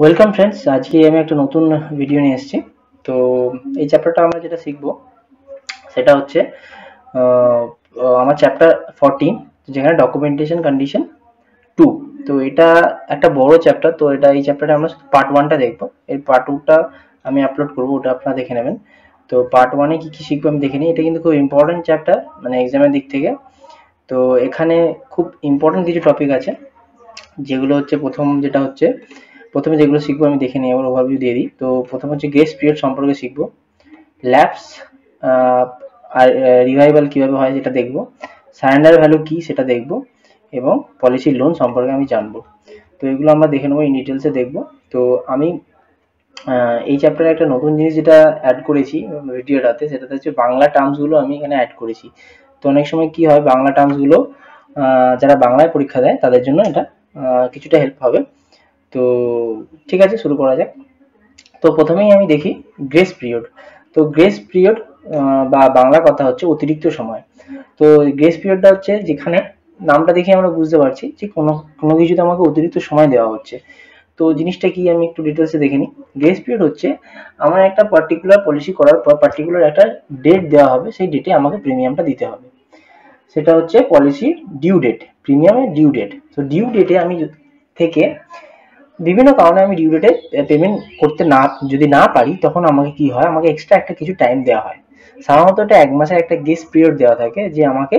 Welcome friends, আজকে আমি একটা নতুন ভিডিও নিয়ে এসেছি। তো এই চ্যাপ্টারটা আমরা যেটা শিখব সেটা হচ্ছে আমার চ্যাপ্টার 14, যেখানে ডকুমেন্টেশন কন্ডিশন 2। তো এটা একটা বড় চ্যাপ্টার। তো এই চ্যাপ্টারে আমরা পার্ট 1টা দেখবো। এর পার্ট 2টা আমি আপলোড করবো, ওটা আপনারা দেখে নেবেন। তো পার্ট 1-এ কি কি শিখবো আমি দেখে নিই। এটা কিন্তু খুব ইম্পর্টেন্ট চ্যাপ্টার, মানে এক্সামের দিক থেকে। তো এখানে খুব ইম্পর্টেন্ট কিছু টপিক আছে, যেগুলো হচ্ছে প্রথমে যেগুলো শিখবো আমি দেখে নিই, আবার ওভারভিউ দিয়ে দিই। তো প্রথম হচ্ছে গ্রেস পিরিয়ড সম্পর্কে শিখবো, ল্যাপস আর রিভাইভাল কিভাবে হয় সেটা দেখবো, সারেন্ডার ভ্যালু কি সেটা দেখবো, এবং পলিসি লোন সম্পর্কে আমি জানবো। তো এগুলো আমরা দেখে নেবো, ইন ডিটেলসে দেখবো। তো আমি এই চ্যাপ্টারে একটা নতুন জিনিস যেটা অ্যাড করেছি ভিডিওটাতে, সেটাতে হচ্ছে বাংলা টার্মসগুলো আমি এখানে অ্যাড করেছি। তো অনেক সময় কি হয়, বাংলা টার্মসগুলো যারা বাংলায় পরীক্ষা দেয় তাদের জন্য এটা কিছুটা হেল্প হবে। তো ঠিক আছে, শুরু করা যাক। তো প্রথমেই আমি দেখি গ্রেস পিরিয়ড। তো গ্রেস পিরিয়ড বা বাংলা কথা হচ্ছে অতিরিক্ত সময়। তো গ্রেস পিরিয়ডটা হচ্ছে যেখানে নামটা দেখে আমরা বুঝতে পারছি যে কোনো কিছুতে আমাকে অতিরিক্ত সময় দেওয়া হচ্ছে। তো জিনিসটা কি আমি একটু ডিটেলসে দেখে নিই। গ্রেস পিরিয়ড হচ্ছে আমার একটা পার্টিকুলার পলিসি করার পর পার্টিকুলার একটা ডেট দেওয়া হবে, সেই ডেটে আমাকে প্রিমিয়ামটা দিতে হবে। সেটা হচ্ছে পলিসির ডিউ ডেট, প্রিমিয়ামের ডিউ ডেট। তো ডিউ ডেটে আমি থেকে বিভিন্ন কারণে আমি ডিউ ডেটে পেমেন্ট করতে যদি না পারি, তখন আমাকে কি হয়, আমাকে এক্সট্রা একটা কিছু টাইম দেওয়া হয়। সাধারণত এটা 1 মাসের একটা গ্রেস পিরিয়ড দেওয়া থাকে, যে আমাকে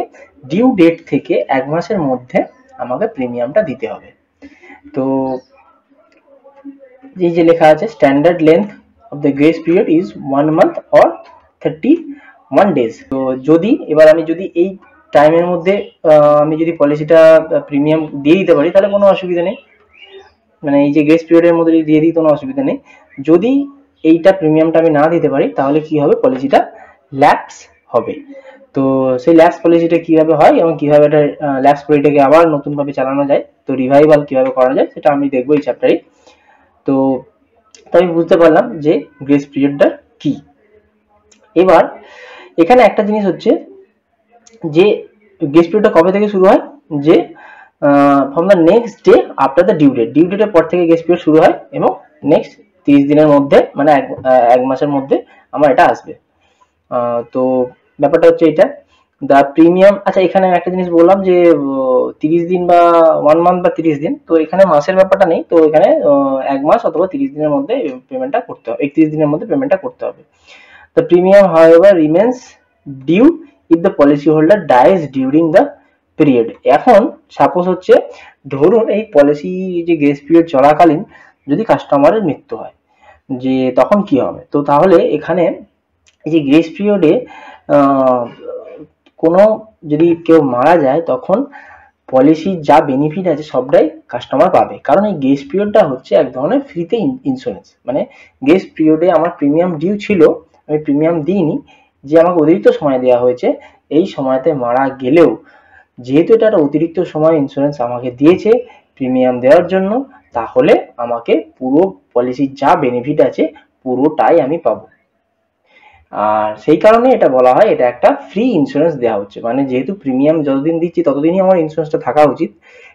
ডিউ ডেট থেকে 1 মাসের মধ্যে আমাকে প্রিমিয়ামটা দিতে হবে। তো এই যে লেখা আছে, standard length of the grace period is 1 month or 31 days. তো আমি যদি এই টাইমের মধ্যে আমি যদি পলিসিটা প্রিমিয়াম দিয়ে দিতে পারি, তাহলে কোনো অসুবিধা নেই। মানে এই যে গ্রেস পিরিয়ডের মধ্যে যদি দিয়ে দিই, কোনো অসুবিধা নেই। যদি এইটা প্রিমিয়ামটা আমি না দিতে পারি, তাহলে কি হবে, পলিসিটা ল্যাপস হবে। তো সেই ল্যাপস পলিসিটা কিভাবে হয় এবং কিভাবে এটা ল্যাপস পলিসিটাকে আবার নতুনভাবে চালানো যায়, তো রিভাইভাল কিভাবে করা যায়, সেটা আমি দেখবো এই চ্যাপ্টারে। তো আমি বুঝতে পারলাম যে গ্রেস পিরিয়ডটা কি। এবার এখানে একটা জিনিস হচ্ছে যে গ্রেস পিরিয়ডটা কবে থেকে শুরু হয়, যে from the next day after the due date. Due ডেটের পর থেকে গ্রেস পিরিয়ড শুরু হয়, এবং নেক্সট 30 দিনের মধ্যে, মানে এক মাসের মধ্যে আমার এটা আসবে। তো ব্যাপারটা হচ্ছে এটা। দ্য প্রিমিয়াম, আচ্ছা এখানে একটা জিনিস বললাম যে 30 দিন বা 1 মান্থ বা 30 দিন, তো এখানে মাসের ব্যাপারটা নেই। তো এখানে 1 মাস অথবা 30 দিনের মধ্যে পেমেন্টটা করতে হবে, 31 দিনের মধ্যে পেমেন্টটা করতে হবে। The premium, however, remains due if the policyholder dies during the period. এখন সাপোজ হচ্ছে, ধরুন এই পলিসি যে গ্রেস পিরিয়ড চলাকালীন যদি কাস্টমারের মৃত্যু হয়, যে তখন কি হবে। তো তাহলে এখানে এই যে গ্রেস পিরিয়ডে কোনো যদি কেউ মারা যায়, তখন পলিসির যা বেনিফিট আছে সবটাই কাস্টমার পাবে। কারণ এই গ্রেস পিরিয়ডটা হচ্ছে এক ধরনের ফ্রিতে ইন্স্যুরেন্স। মানে গ্রেস পিরিয়ডে আমার প্রিমিয়াম ডিউ ছিল, আমি প্রিমিয়াম দিইনি, যে আমাকে অতিরিক্ত সময় দেওয়া হয়েছে, এই সময়তে মারা গেলেও যেহেতু এটা একটা অতিরিক্ত সময় ইন্স্যুরেন্স আমাকে দিয়েছে প্রিমিয়াম দেওয়ার জন্য, তাহলে আমাকে পুরো পলিসির যা বেনিফিট আছে পুরোটাই আমি পাবো। আর সেই কারণে এটা বলা হয় এটা একটা ফ্রি ইন্স্যুরেন্স দেওয়া হচ্ছে। মানে যেহেতু প্রিমিয়াম যতদিন দিচ্ছি ততদিনই আমার ইন্স্যুরেন্সটা থাকা উচিত,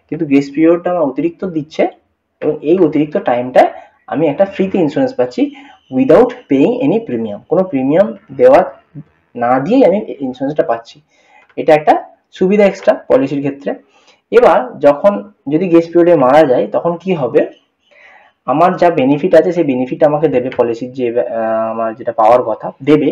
কিন্তু গ্রেস পিরিয়ডটা আমার অতিরিক্ত দিচ্ছে, এবং এই অতিরিক্ত টাইমটা আমি একটা ফ্রিতে ইন্স্যুরেন্স পাচ্ছি উইদাউট পেইং এনি প্রিমিয়াম। কোনো প্রিমিয়াম দেওয়া না দিয়েই আমি ইন্স্যুরেন্সটা পাচ্ছি। এটা একটা সুবিধা এক্সট্রা পলিসির ক্ষেত্রে। এবার যখন যদি গ্রেস পিরিয়ডে মারা যায়, তখন কি হবে, আমার যা বেনিফিট আছে সেই বেনিফিট আমাকে দেবে পলিসির, যে আমার যেটা পাওয়ার কথা দেবে,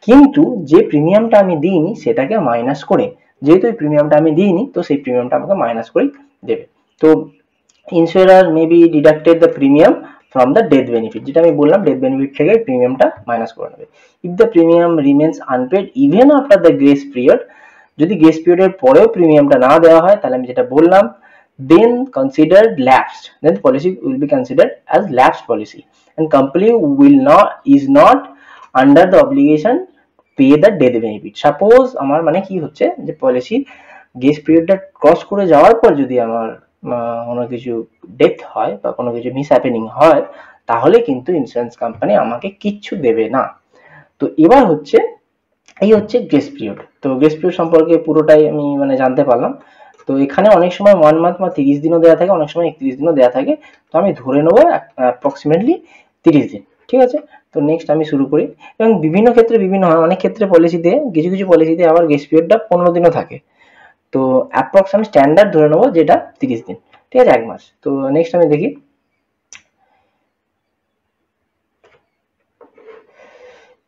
কিন্তু যে প্রিমিয়ামটা আমি দিইনি সেটাকে মাইনাস করে, যেহেতু এই প্রিমিয়ামটা আমি দিইনি, তো সেই প্রিমিয়ামটা আমাকে মাইনাস করে দেবে। তো ইন্স্যুরার may be deducted the premium from the death benefit, যেটা আমি বললাম, ডেথ বেনিফিট থেকে প্রিমিয়ামটা মাইনাস করে নেবে। If the premium remains unpaid even after the grace period, যদি গ্রেস পিরিয়ডের পরেও প্রিমিয়ামটা না দেওয়া হয়, তাহলে আমি যেটা বললাম, then considered lapsed, then the policy will be considered as lapsed policy, and company is not under the obligation pay the death benefit. Suppose আমার মানে কি হচ্ছে, যে পলিসি গ্রেস পিরিয়ডটা ক্রস করে যাওয়ার পর যদি আমার কোনো কিছু ডেথ হয় বা কোনো কিছু মিস হ্যাপেনিং হয়, তাহলে কিন্তু ইন্স্যুরেন্স কোম্পানি আমাকে কিচ্ছু দেবে না। তো এবার এই হচ্ছে গ্রেস পিরিয়ড। তো গ্রেস পিরিয়ড সম্পর্কে পুরোটাই আমি মানে জানতে পারলাম। তো তো এখানে অনেক সময় 1 মান্থ বা 30 দিনও দেওয়া থাকে, অনেক সময় 31 দিনও দেওয়া থাকে। তো আমি ধরে নেবো অ্যাপ্রক্সিমেটলি 30 দিন, ঠিক আছে। তো নেক্সট আমি শুরু করি। এবং বিভিন্ন ক্ষেত্রে বিভিন্ন হয়, অনেক ক্ষেত্রে পলিসিতে কিছু কিছু পলিসিতে আবার গ্রেস পিরিয়ডটা 15 দিনও থাকে। তো অ্যাপ্রক্স আমি স্ট্যান্ডার্ড ধরে নেবো যেটা 30 দিন, ঠিক আছে, 1 মাস। তো নেক্সট আমি দেখি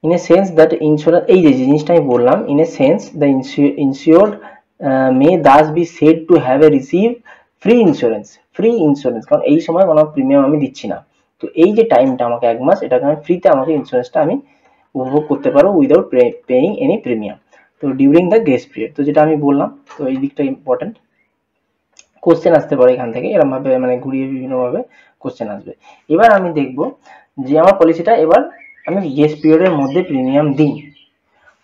in a sense that insurance, এই যে জিনিসটা আমি বললাম, in a sense the insured may thus be said to have a receive free insurance, কারণ এই সময় কোনো প্রিমিয়াম আমি দিচ্ছি না। তো এই যে টাইমটা আমাকে 1 মাস, এটাকে আমি ফ্রিতে আমাকে ইন্স্যুরেন্সটা আমি উপভোগ করতে পারবো উইদাউট পেইং এনি প্রিমিয়াম। তো ডিউরিং দ্য গ্রেস পিরিয়ড, তো যেটা আমি বললাম, তো এই দিকটা ইম্পর্টেন্ট। কোশ্চেন আসতে পারে এখান থেকে, এরকম ভাবে মানে ঘুরিয়ে বিভিন্ন ভাবে কোশ্চেন আসবে। এবার আমি দেখব যে আমার পলিসিটা এবার আমি গ্রেস পিরিয়ডের মধ্যে প্রিমিয়াম দিই।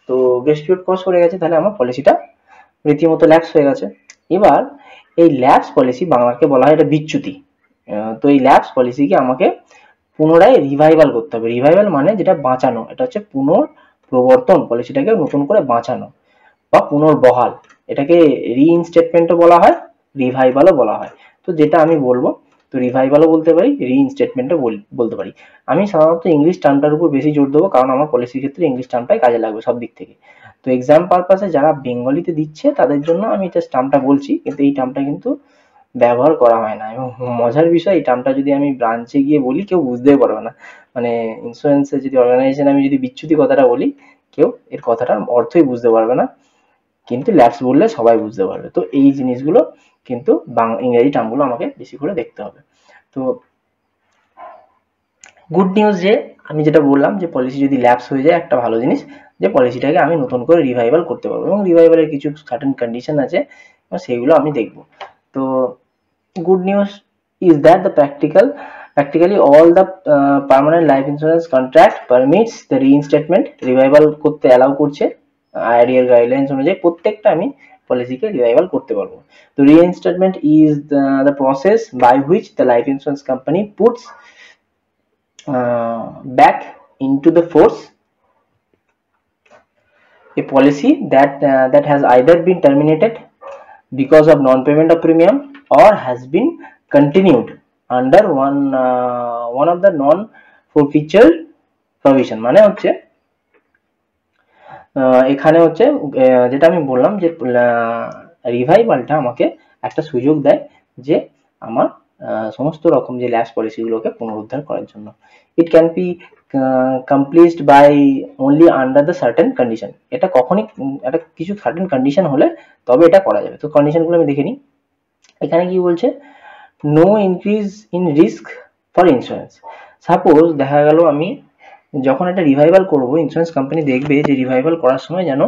তো গ্রেস পিরিয়ড ক্রস করে গেছে, তাহলে আমার পলিসিটা রীতিমতো ল্যাপস হয়ে গেছে। এবার এই ল্যাপস পলিসি, বাংলাকে বলা হয় এটা বিচ্যুতি। তো এই ল্যাপস পলিসিকে আমাকে পুনরায় রিভাইভাল করতে হবে। রিভাইভাল মানে যেটা বাঁচানো, এটা হচ্ছে পুনঃপ্রবর্তন, পলিসিটাকে নতুন করে বাঁচানো বা পুনর্বহাল। এটাকে রিইনস্টেটমেন্টও বলা হয়, রিভাইভালও বলা হয়। তো যেটা আমি বলবো, তো রিভাইভালও বলতে পারি, রিইনস্টেটমেন্টও বলতে পারি। আমি সাধারণত ইংলিশ টার্মটার উপর বেশি জোর দেবো, কারণ আমার পলিসির ক্ষেত্রে ইংলিশ টার্মটাই কাজে লাগবে সব দিক থেকে। তো এক্সাম পারপাসে যারা বেঙ্গলিতে দিচ্ছে তাদের জন্য আমি জাস্ট টার্মটা বলছি, কিন্তু এই টার্মটা কিন্তু ব্যবহার করা হয় না। এবং মজার বিষয়, এই টার্মটা যদি আমি ব্রাঞ্চে গিয়ে বলি কেউ বুঝতেই পারবে না। মানে ইন্স্যুরেন্সের যদি অর্গানাইজেশন আমি যদি বিচ্যুতি কথাটা বলি, কেউ এর কথাটার অর্থই বুঝতে পারবে না, কিন্তু ল্যাপস বললে সবাই বুঝতে পারবে। তো এই জিনিসগুলো কিন্তু ইংরেজি টার্মগুলো আমাকে বেশি করে দেখতে হবে। তো গুড নিউজ যে আমি যেটা বললাম যে পলিসি যদি ল্যাপস হয়ে যায়, একটা ভালো জিনিস যে পলিসিটাকে আমি নতুন করে রিভাইভাল করতে পারবো, এবং রিভাইভালের কিছু সার্টেন কন্ডিশন আছে, সেইগুলো আমি দেখব। তো good news is that the practically all the permanent life insurance contract permits the reinstatement, revival করতে allow করছে IRDAI গাইডলাইন্স অনুযায়ী। প্রত্যেকটা আমি পলিসিকে রিভাইভাল করতে পারবো। তো reinstatement is the process by which the life insurance company puts back into the force a policy that has either been terminated because of non-payment of premium or has been continued under one of the non-forfeiture provision। মানে হচ্ছে এখানে হচ্ছে যেটা আমি বললাম যে রিভাইভালটা আমাকে একটা সুযোগ দেয় যে আমার সমস্ত রকম যে ল্যাপস পলিসিগুলোকে পুনরুদ্ধার করার জন্য। It can be completed by only under the certain condition. এটা কখনই একটা কিছু সার্টেন কন্ডিশন হলে তবে এটা করা যাবে। তো কন্ডিশনগুলো আমি দেখে নিই। এখানে কি বলছে, no increase in risk for insurance. Suppose দেখা গেল আমি যখন একটা রিভাইভাল করব, ইন্স্যুরেন্স কোম্পানি দেখবে যে রিভাইভাল করার সময় যেন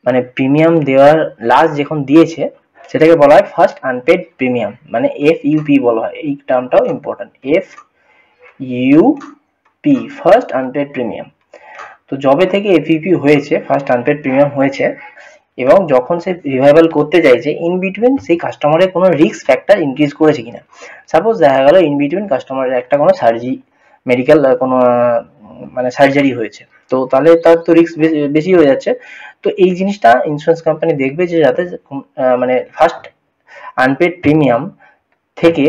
মানে প্রিমিয়াম দেওয়ার লাস্ট যখন দিয়েছে সেটাকে বলা হয় ফার্স্ট আনপেড প্রিমিয়াম, মানে FUP বলা হয়। এই টার্মটাও important, FUP, first unpaid premium. তো যবে থেকে FUP হয়েছে, ফার্স্ট আনপেড প্রিমিয়াম হয়েছে, এবং যখন সে রিভাইভাল করতে চাইছে, ইন বিটুইন সেই কাস্টমারের কোনো রিস্ক ফ্যাক্টর ইনক্রিজ করেছে কিনা। সাপোজ দেখা গেল ইন বিটুইন কাস্টমারের একটা কোনো মেডিকেল কোনো মানে সার্জারি হয়েছে, তো তাহলে তার তো রিস্ক বেশি হয়ে যাচ্ছে। তো এই জিনিসটা ইন্স্যুরেন্স কোম্পানি দেখবে যে যাতে মানে ফার্স্ট আনপেড প্রিমিয়াম থেকে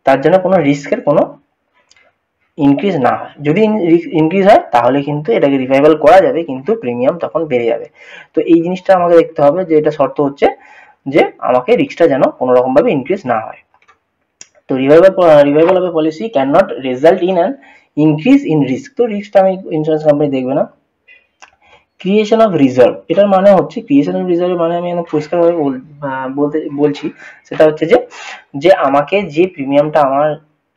তার জন্য কোনো রিস্কের কোনো ইনক্রিজ না হয়। যদি ইনক্রিজ হয় তাহলে কিন্তু এটাকে রিভাইভাল করা যাবে, কিন্তু প্রিমিয়াম তখন বেড়ে যাবে। তো এই জিনিসটা আমাকে দেখতে হবে যে এটা শর্ত হচ্ছে যে আমাকে রিস্কটা যেন কোনো রকম ভাবে ইনক্রিজ না হয়। তো revival of A policy can not result in an increase in risk. তো রিস্কটা আমি ইন্স্যুরেন্স কোম্পানি দেখবে না। ক্রিয়েশন অফ রিজার্ভ, এটার মানে হচ্ছে ক্রিয়েশন অফ রিজার্ভের মানে আমি পরিষ্কারভাবে বলছি, সেটা হচ্ছে যে আমাকে যে প্রিমিয়ামটা আমার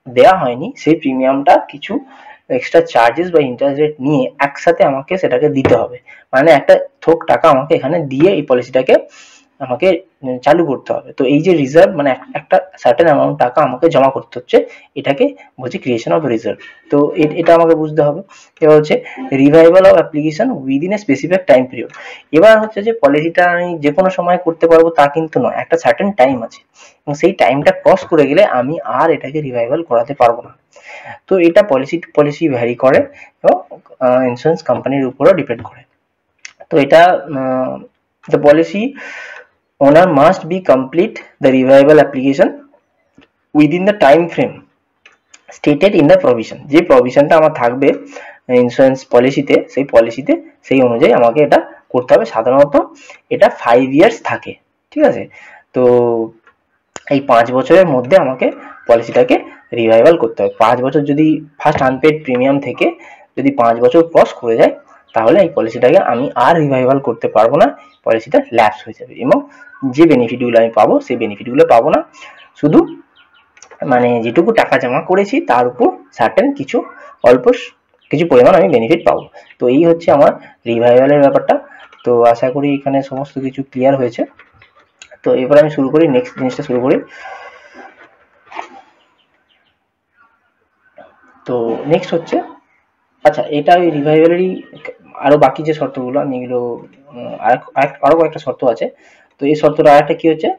দেওয়া হয়নি সেই প্রিমিয়ামটা কিছু এক্সট্রা চার্জেস বা ইন্টারেস্ট রেট নিয়ে একসাথে আমাকে সেটাকে দিতে হবে। মানে একটা থোক টাকা আমাকে এখানে দিয়ে এই পলিসিটাকে আমাকে চালু করতে হবে। তো এই যে রিজার্ভ মানে একটা সার্টেন অ্যামাউন্ট টাকা আমাকে জমা করতে হচ্ছে, এটাকে বলছি ক্রিয়েশন অফ রিজার্ভ। তো এটা আমাকে বুঝতে হবে। এবার হচ্ছে revival of application within a specific time period. এবার হচ্ছে যে পলিসিটা আমি যে কোনো সময় করতে পারবো তা কিন্তু নয়, একটা সার্টেন টাইম আছে, এবং সেই টাইমটা ক্রস করে গেলে আমি আর এটাকে রিভাইভাল করাতে পারবো না। তো এটা পলিসি ভ্যারি করে এবং ইন্স্যুরেন্স কোম্পানির উপরও ডিপেন্ড করে। তো এটা the policy owner must be complete the revival application within the time frame stated in the provision। যে প্রভিশনটা আমার থাকবে ইন্স্যুরেন্স পলিসিতে, সেই অনুযায়ী আমাকে এটা করতে হবে। সাধারণত এটা 5 ইয়ার্স থাকে, ঠিক আছে। তো এই 5 বছরের মধ্যে আমাকে পলিসিটাকে রিভাইভাল করতে হবে। 5 বছর যদি ফার্স্ট আনপেড প্রিমিয়াম থেকে যদি 5 বছর ক্রস করে যায়, তাহলে এই পলিসিটাকে আমি আর রিভাইভাল করতে পারবো না, পলিসিটা ল্যাপস হয়ে যাবে এবং যে বেনিফিটগুলো আমি পাবো সেই বেনিফিটগুলো পাবো না। শুধু মানে যেটুকু টাকা জমা করেছি তার উপর সার্টেন কিছু অল্প কিছু পরিমাণ আমি বেনিফিট পাবো। তো এই হচ্ছে আমার রিভাইভালের ব্যাপারটা। তো আশা করি এখানে সমস্ত কিছু ক্লিয়ার হয়েছে। তো এবার আমি শুরু করি, নেক্সট জিনিসটা শুরু করি। তো নেক্সট হচ্ছে, আচ্ছা এটা ওই রিভাইভালেরই আরো বাকি যে শর্তগুলো আমি এগুলো আরো কয়েকটা শর্ত আছে। তো এই শর্তটা আরেকটা কি হচ্ছে,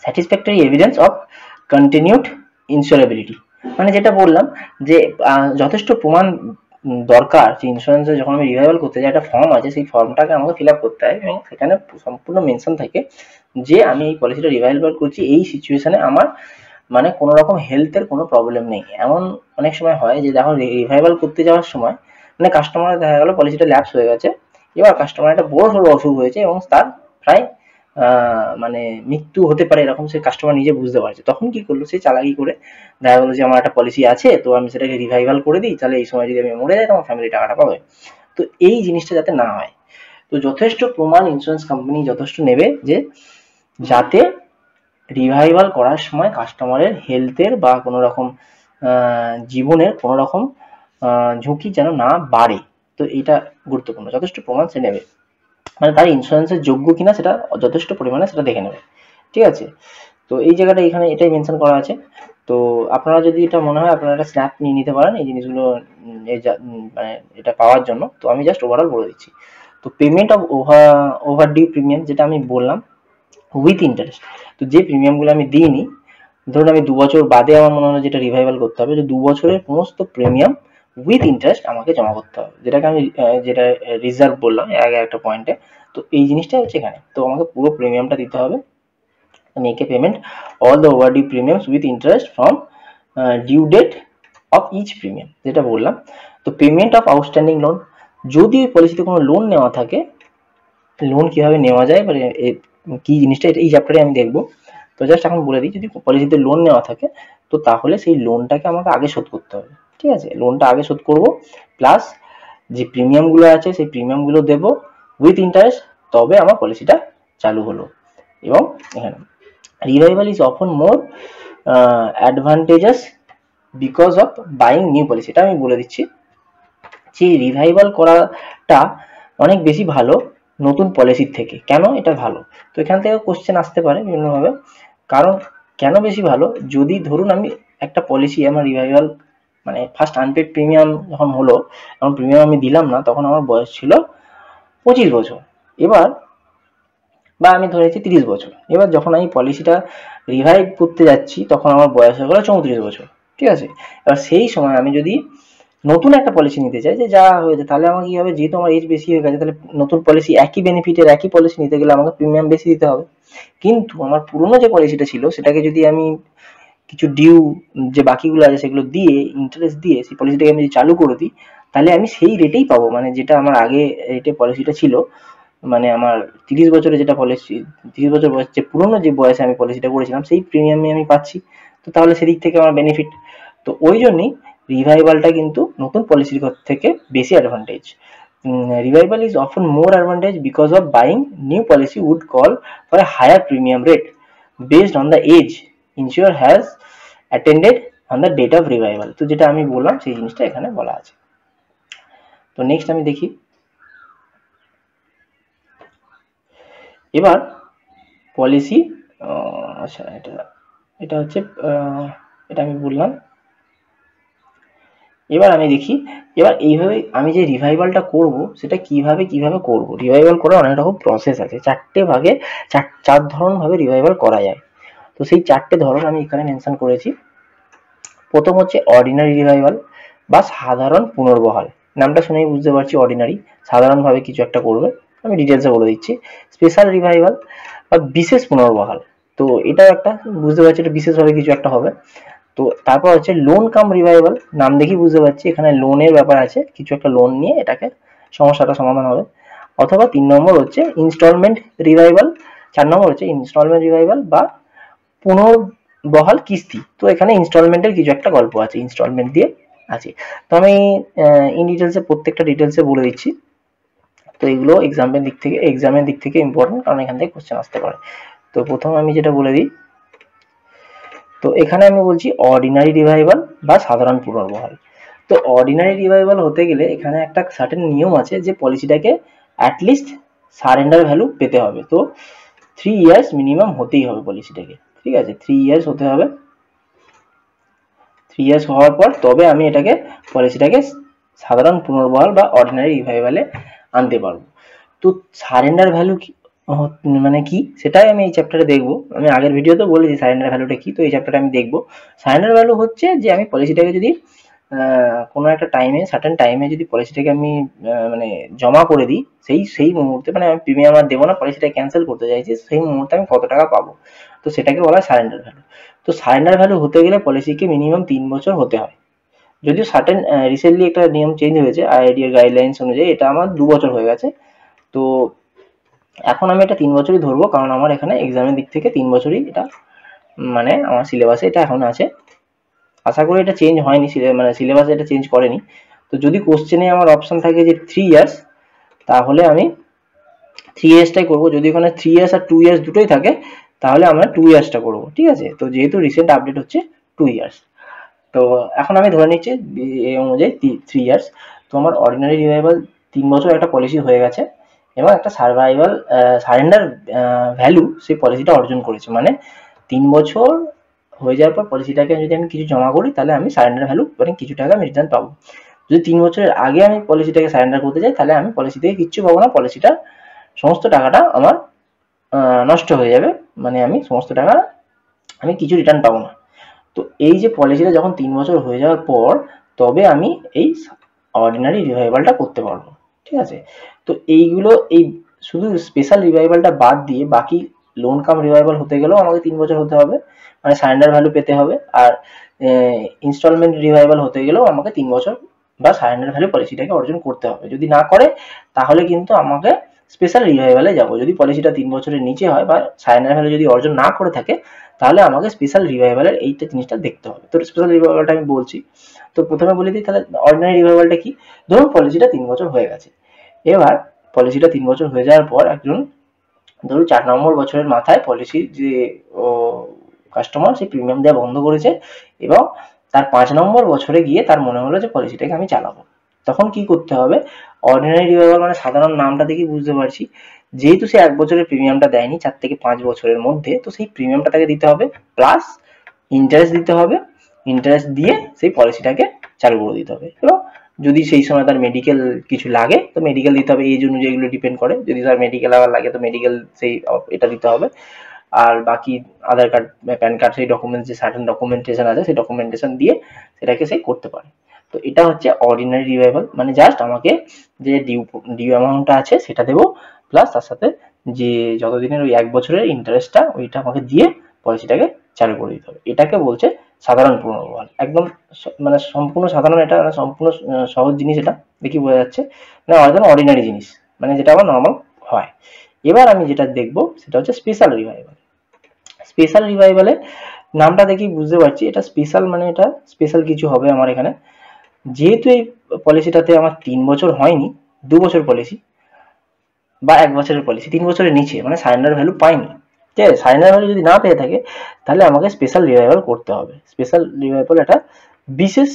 স্যাটিসফ্যাক্টরি এভিডেন্স অফ কন্টিনিউড ইন্স্যুরেবিলিটি। মানে যেটা বললাম যে যথেষ্ট প্রমাণ দরকার যে ইন্স্যুরেন্সে যখন আমি রিভাইভাল করতে যাই, একটা ফর্ম আছে, সেই ফর্মটাকে আমাকে ফিল আপ করতে হয় এবং সেখানে সম্পূর্ণ মেনশন থাকে যে আমি এই পলিসিটা রিভাইভাল করছি এই সিচুয়েশনে আমার মানে কোনো রকম হেলথের কোনো প্রবলেম নেই। এমন অনেক সময় হয় যে যখন রিভাইভাল করতে যাওয়ার সময় মানে কাস্টমার দেখা গেল পলিসিটা ল্যাপস হয়ে গেছে, এবার কাস্টমার একটা বড় সড়ো অসুখ হয়েছে এবং তার প্রায় মানে মৃত্যু হতে পারে, এরকম সে কাস্টমার নিজে বুঝতে পারছে। তখন কি করলো, সে চালাকি করে দেখা গেলো যে আমার একটা পলিসি আছে, তো আমি সেটাকে রিভাইভাল করে দিই, তাহলে এই সময় যদি আমি মরে যাই আমার ফ্যামিলি টাকাটা পাবে। তো এই জিনিসটা যাতে না হয়, তো যথেষ্ট প্রমাণ ইন্স্যুরেন্স কোম্পানি যথেষ্ট নেবে যে যাতে রিভাইভাল করার সময় কাস্টমারের হেলথের বা কোনো রকম জীবনের কোনো রকম ঝুঁকি যেন না বাড়ে। তো এটা গুরুত্বপূর্ণ, যথেষ্ট প্রমাণ সে নেবে, মানে তার ইন্স্যুরেন্সের যোগ্য কিনা সেটা যথেষ্ট পরিমাণে সেটা দেখে নেবে, ঠিক আছে। তো এই জায়গাটা এখানে এটাই মেনশন করা আছে। তো আপনারা যদি এটা মনে হয় আপনারা একটা স্ন্যাপ নিয়ে নিতে পারেন এই জিনিসগুলো মানে এটা পাওয়ার জন্য। তো আমি জাস্ট ওভারঅল বলে দিচ্ছি। তো payment of overdue premium, যেটা আমি বললাম উইথ ইন্টারেস্ট। তো যে প্রিমিয়ামগুলো আমি দিইনি, ধরুন আমি 2 বছর বাদে আমার মনে হয় যেটা রিভাইভাল করতে হবে, যে 2 বছরের সমস্ত প্রিমিয়াম উইথ ইন্টারেস্ট আমাকে জমা করতে হবে, যেটাকে আমি যেটা রিজার্ভ বললাম এর আগে একটা পয়েন্টে। তো এই জিনিসটা হচ্ছে এখানে, তো আমাকে পুরো প্রিমিয়ামটা দিতে হবে। Make a payment all the overdue premiums with interest from due date of each premium, যেটা বললাম। তো পেমেন্ট অফ আউটস্ট্যান্ডিং লোন, যদি ওই পলিসিতে কোনো লোন নেওয়া থাকে, লোন কিভাবে নেওয়া যায় মানে কি জিনিসটা এই চ্যাপ্টারে আমি দেখবো। তো জাস্ট এখন বলে দিই, যদি পলিসিতে লোন নেওয়া থাকে তো তাহলে সেই লোনটাকে আমাকে আগে শোধ করতে হবে, ঠিক আছে। লোনটা আগে শোধ করব, প্লাস যে প্রিমিয়ামগুলো আছে সেই প্রিমিয়ামগুলো দেব উইথ ইন্টারেস্ট, তবে আমার পলিসিটা চালু হলো। এবং এখানে revival is often more advantageous because of buying new policy, এটা আমি বলে দিচ্ছি যে রিভাইভাল করাটা অনেক বেশি ভালো নতুন পলিসির থেকে। কেন এটা ভালো, তো এখান থেকে কোশ্চেন আসতে পারে বিভিন্নভাবে। কারণ কেন বেশি ভালো, যদি ধরুন আমি একটা পলিসি আমার রিভাইভাল মানে ফার্স্ট আনপেড প্রিমিয়াম যখন হলো, যখন প্রিমিয়াম আমি দিলাম না তখন আমার বয়স ছিল 25 বছর, এবার বা আমি ধরেছি 30 বছর, এবার যখন আমি পলিসিটা রিভাইভ করতে যাচ্ছি তখন আমার বয়স হয়ে গেল 34 বছর, ঠিক আছে। এবার সেই সময় আমি যদি নতুন একটা পলিসি নিতে চাই, যে যা হয়েছে, তাহলে আমার কি হবে, যেহেতু আমার এজ বেশি হয়ে গেছে, তাহলে নতুন পলিসি একই বেনিফিটের একই পলিসি নিতে গেলে আমাকে প্রিমিয়াম বেশি দিতে হবে। কিন্তু আমার পুরনো যে পলিসিটা ছিল সেটাকে যদি আমি কিছু ডিউ যে বাকিগুলো আছে সেগুলো দিয়ে ইন্টারেস্ট দিয়ে সেই পলিসিটাকে আমি যদি চালু করে দিই, তাহলে আমি সেই রেটেই পাবো, মানে যেটা আমার আগে রেটে পলিসিটা ছিল, মানে আমার 30 বছরে যেটা পলিসি, 30 বছর বয়স যে পুরনো যে বয়সে আমি পলিসিটা করেছিলাম সেই প্রিমিয়ামে আমি পাচ্ছি। তো তাহলে সেদিক থেকে আমার বেনিফিট। তো ওই জন্যই রিভাইভালটা কিন্তু নতুন পলিসির থেকে বেশি advantage. Revival is often more advantage because of buying new policy would call for a higher premium rate based on the age insurer has attended on the date of revival। তো যেটা আমি বললাম সেই জিনিসটা এখানে বলা আছে। তো নেক্সট আমি দেখি, এবার পলিসি, আচ্ছা এটা হচ্ছে এটা আমি বললাম। এবার আমি দেখি, এবার এইভাবে আমি যে রিভাইভালটা করব সেটা কিভাবে করব। রিভাইভাল করার অনেক রকম প্রসেস আছে, চারটে ভাগে চার ধরন ভাবে রিভাইভাল করা যায়। তো সেই চারটে ধরন আমি এখানে মেনশন করেছি। প্রথম হচ্ছে অর্ডিনারি রিভাইভাল বা সাধারণ পুনর্বহাল, নামটা শুনেই বুঝতে পারছি অর্ডিনারি, সাধারণভাবে কিছু একটা করবে, আমি ডিটেলসে বলে দিচ্ছি। স্পেশাল রিভাইভাল বা বিশেষ পুনর্বহাল। তো এটা একটা বুঝতে পারছি এটা বিশেষভাবে কিছু একটা হবে। তো তারপর হচ্ছে লোন কাম রিভাইভাল, নাম দেখেই বুঝতে পারছি এখানে লোনের ব্যাপার আছে, কিছু একটা লোন নিয়ে এটাকে সমস্যাটা সমাধান হবে। অথবা 3 নম্বর হচ্ছে ইনস্টলমেন্ট রিভাইভাল, 4 নম্বর হচ্ছে ইনস্টলমেন্ট রিভাইভাল বা পুনর্বহাল কিস্তি। তো এখানে ইনস্টলমেন্টের কিছু একটা গল্প আছে, ইনস্টলমেন্ট দিয়ে আছে। তো আমি ইন ডিটেলসে প্রত্যেকটা ডিটেলসে বলে দিচ্ছি। তো এগুলো এক্সামের দিক থেকে ইম্পর্টেন্ট, কারণ এখান থেকে কোশ্চেন আসতে পারে। তো প্রথম আমি যেটা বলে দিই, তো এখানে আমি বলছি অর্ডিনারি রিভাইভাল বা সাধারণ পুনর্বহাল। তো অর্ডিনারি রিভাইভাল হতে গেলে এখানে একটা সার্টেন নিয়ম আছে যে পলিসিটাকে অ্যাটলিস্ট সারেন্ডার ভ্যালু পেতে হবে। তো 3 ইয়ার্স মিনিমাম হতেই হবে পলিসিটাকে, ঠিক আছে, 3 ইয়ার্স হতে হবে। 3 ইয়ার্স হওয়ার পর তবে আমি এটাকে পলিসিটাকে সাধারণ পুনর্বহাল বা অর্ডিনারি রিভাইভালে আনতে পারবো। তো সারেন্ডার ভ্যালু কি মানে কি সেটাই আমি এই চ্যাপ্টারে দেখবো। আমি আগের ভিডিওতে বলেছি সারেন্ডার ভ্যালুটা কি, তো এই চ্যাপ্টারে আমি দেখবো। সারেন্ডার ভ্যালু হচ্ছে যে আমি পলিসিটাকে যদি কোনো একটা টাইমে, সার্টেন টাইমে যদি পলিসিটাকে আমি মানে জমা করে দিই, সেই মুহূর্তে, মানে আমি প্রিমিয়াম আর দেবো না, পলিসিটা ক্যান্সেল করতে চাইছি, সেই মুহূর্তে আমি কত টাকা পাবো, তো সেটাকে বলা হয় সারেন্ডার ভ্যালু। তো সারেন্ডার ভ্যালু হতে গেলে পলিসিকে মিনিমাম 3 বছর হতে হয়। যদিও সার্টেন রিসেন্টলি একটা নিয়ম চেঞ্জ হয়েছে আইআরডি এর গাইডলাইন্স অনুযায়ী, এটা আমার 2 বছর হয়ে গেছে। তো এখন আমি এটা 3 বছরই ধরবো, কারণ আমার এখানে এক্সামের দিক থেকে 3 বছরই এটা, মানে আমার সিলেবাসে এটা এখন আছে। আশা করি এটা চেঞ্জ হয়নি, মানে সিলেবাসে এটা চেঞ্জ করেনি। তো যদি কোশ্চেনে আমার অপশন থাকে যে 3 ইয়ার্স, তাহলে আমি 3 ইয়ার্সটাই করবো। যদি ওখানে 3 ইয়ার্স আর 2 ইয়ার্স দুটোই থাকে, তাহলে আমরা 2 ইয়ার্সটা করবো, ঠিক আছে। তো যেহেতু রিসেন্ট আপডেট হচ্ছে 2 ইয়ার্স, তো এখন আমি ধরে নিচ্ছি এই অনুযায়ী 3 ইয়ার্স। তো আমার অর্ডিনারি রিভাইভাল 3 বছর একটা পলিসি হয়ে গেছে, এবং একটা সারেন্ডার ভ্যালু সেই পলিসিটা অর্জন করেছে। মানে 3 বছর হয়ে যাওয়ার পর পলিসিটাকে যদি আমি কিছু জমা করি, তাহলে আমি সারেন্ডার ভ্যালু মানে কিছু টাকা আমি রিটার্ন পাবো। যদি 3 বছরের আগে আমি পলিসিটাকে সারেন্ডার করতে যাই, তাহলে আমি পলিসি থেকে কিচ্ছু পাবো না, পলিসিটার সমস্ত টাকাটা আমার নষ্ট হয়ে যাবে, মানে আমি সমস্ত টাকা আমি কিছু রিটার্ন পাবো না। তো এই যে পলিসিটা যখন 3 বছর হয়ে যাওয়ার পর, তবে আমি এই অর্ডিনারি রিভাইভালটা করতে পারবো, ঠিক আছে। তো এইগুলো, এই শুধু স্পেশাল রিভাইভালটা বাদ দিয়ে বাকি লোন কাম রিভাইভাল হতে গেলেও আমাকে 3 বছর হতে হবে, মানে সারেন্ডার ভ্যালু পেতে হবে। আর ইনস্টলমেন্ট রিভাইভাল হতে গেলেও আমাকে 3 বছর বা সারেন্ডার ভ্যালু পলিসিটাকে অর্জন করতে হবে। যদি না করে, তাহলে কিন্তু আমাকে স্পেশাল রিভাইভালে যাব। যদি পলিসিটা 3 বছরের নিচে হয় বা সারেন্ডার ভ্যালু যদি অর্জন না করে থাকে, তাহলে আমাকে স্পেশাল রিভাইভালের এইটা জিনিসটা দেখতে হবে। তো স্পেশাল রিভাইভালটা আমি বলছি। তো প্রথমে বলে দিই তাহলে অর্ডিনারি রিভাইভালটা কি। ধরুন পলিসিটা 3 বছর হয়ে গেছে, এবার পলিসিটা 3 বছর হয়ে যাওয়ার পর একজন, ধরুন 4 নম্বর বছরের মাথায় পলিসির যে কাস্টমার সে প্রিমিয়াম দেওয়া বন্ধ করেছে, এবং তার 5 নম্বর বছরে গিয়ে তার মনে হলো যে পলিসিটাকে আমি চালাবো। তখন কি করতে হবে, অর্ডিনারি রিভাইভাল মানে সাধারণ নামটা দেখেই বুঝতে পারছি, যেহেতু সে 1 বছরের প্রিমিয়ামটা দেয়নি 4 থেকে 5 বছরের মধ্যে, তো সেই প্রিমিয়ামটা তাকে দিতে হবে, প্লাস ইন্টারেস্ট দিতে হবে। ইন্টারেস্ট দিয়ে সেই পলিসিটাকে চালু করে দিতে হবে। এবং যদি সেই সময় তার মেডিকেল কিছু লাগে, তো মেডিকেল দিতে হবে, এজ অনুযায়ী এগুলো ডিপেন্ড করে। যদি তার মেডিকেল আবার লাগে, তো মেডিকেল সেই এটা দিতে হবে। আর বাকি আধার কার্ড, প্যান কার্ড, সেই ডকুমেন্টস, যে সার্টেন ডকুমেন্টেশন আছে, সেই ডকুমেন্টেশন দিয়ে সেটাকে সে করতে পারে। তো এটা হচ্ছে অর্ডিনারি রিভাইভাল, মানে জাস্ট আমাকে যে ডিউ অ্যামাউন্টটা আছে সেটা দেবো, প্লাস তার সাথে যে যতদিনের ওই 1 বছরের ইন্টারেস্টটা ওইটা আমাকে দিয়ে পলিসিটাকে চালু করে দিতে হবে। এটাকে বলছে সাধারণ পুনর্বহাল। একদম মানে সম্পূর্ণ সাধারণ, এটা মানে সম্পূর্ণ সহজ জিনিস। এটা দেখি বোঝা যাচ্ছে, মানে একদম অর্ডিনারি জিনিস, মানে যেটা আমার নর্মাল হয়। এবার আমি যেটা দেখবো সেটা হচ্ছে স্পেশাল রিভাইভাল। স্পেশাল রিভাইভালে নামটা দেখেই বুঝতে পারছি এটা স্পেশাল, মানে এটা স্পেশাল কিছু হবে আমার এখানে। যেহেতু এই পলিসিটাতে আমার 3 বছর হয়নি, 2 বছর পলিসি বা 1 বছরের পলিসি, 3 বছরের নিচে, মানে সারেন্ডার ভ্যালু পাইনি, ঠিক আছে। সারেন্ডার ভ্যালু যদি না পেয়ে থাকে, তাহলে আমাকে স্পেশাল রিভাইভাল করতে হবে। স্পেশাল রিভাইভাল এটা বিশেষ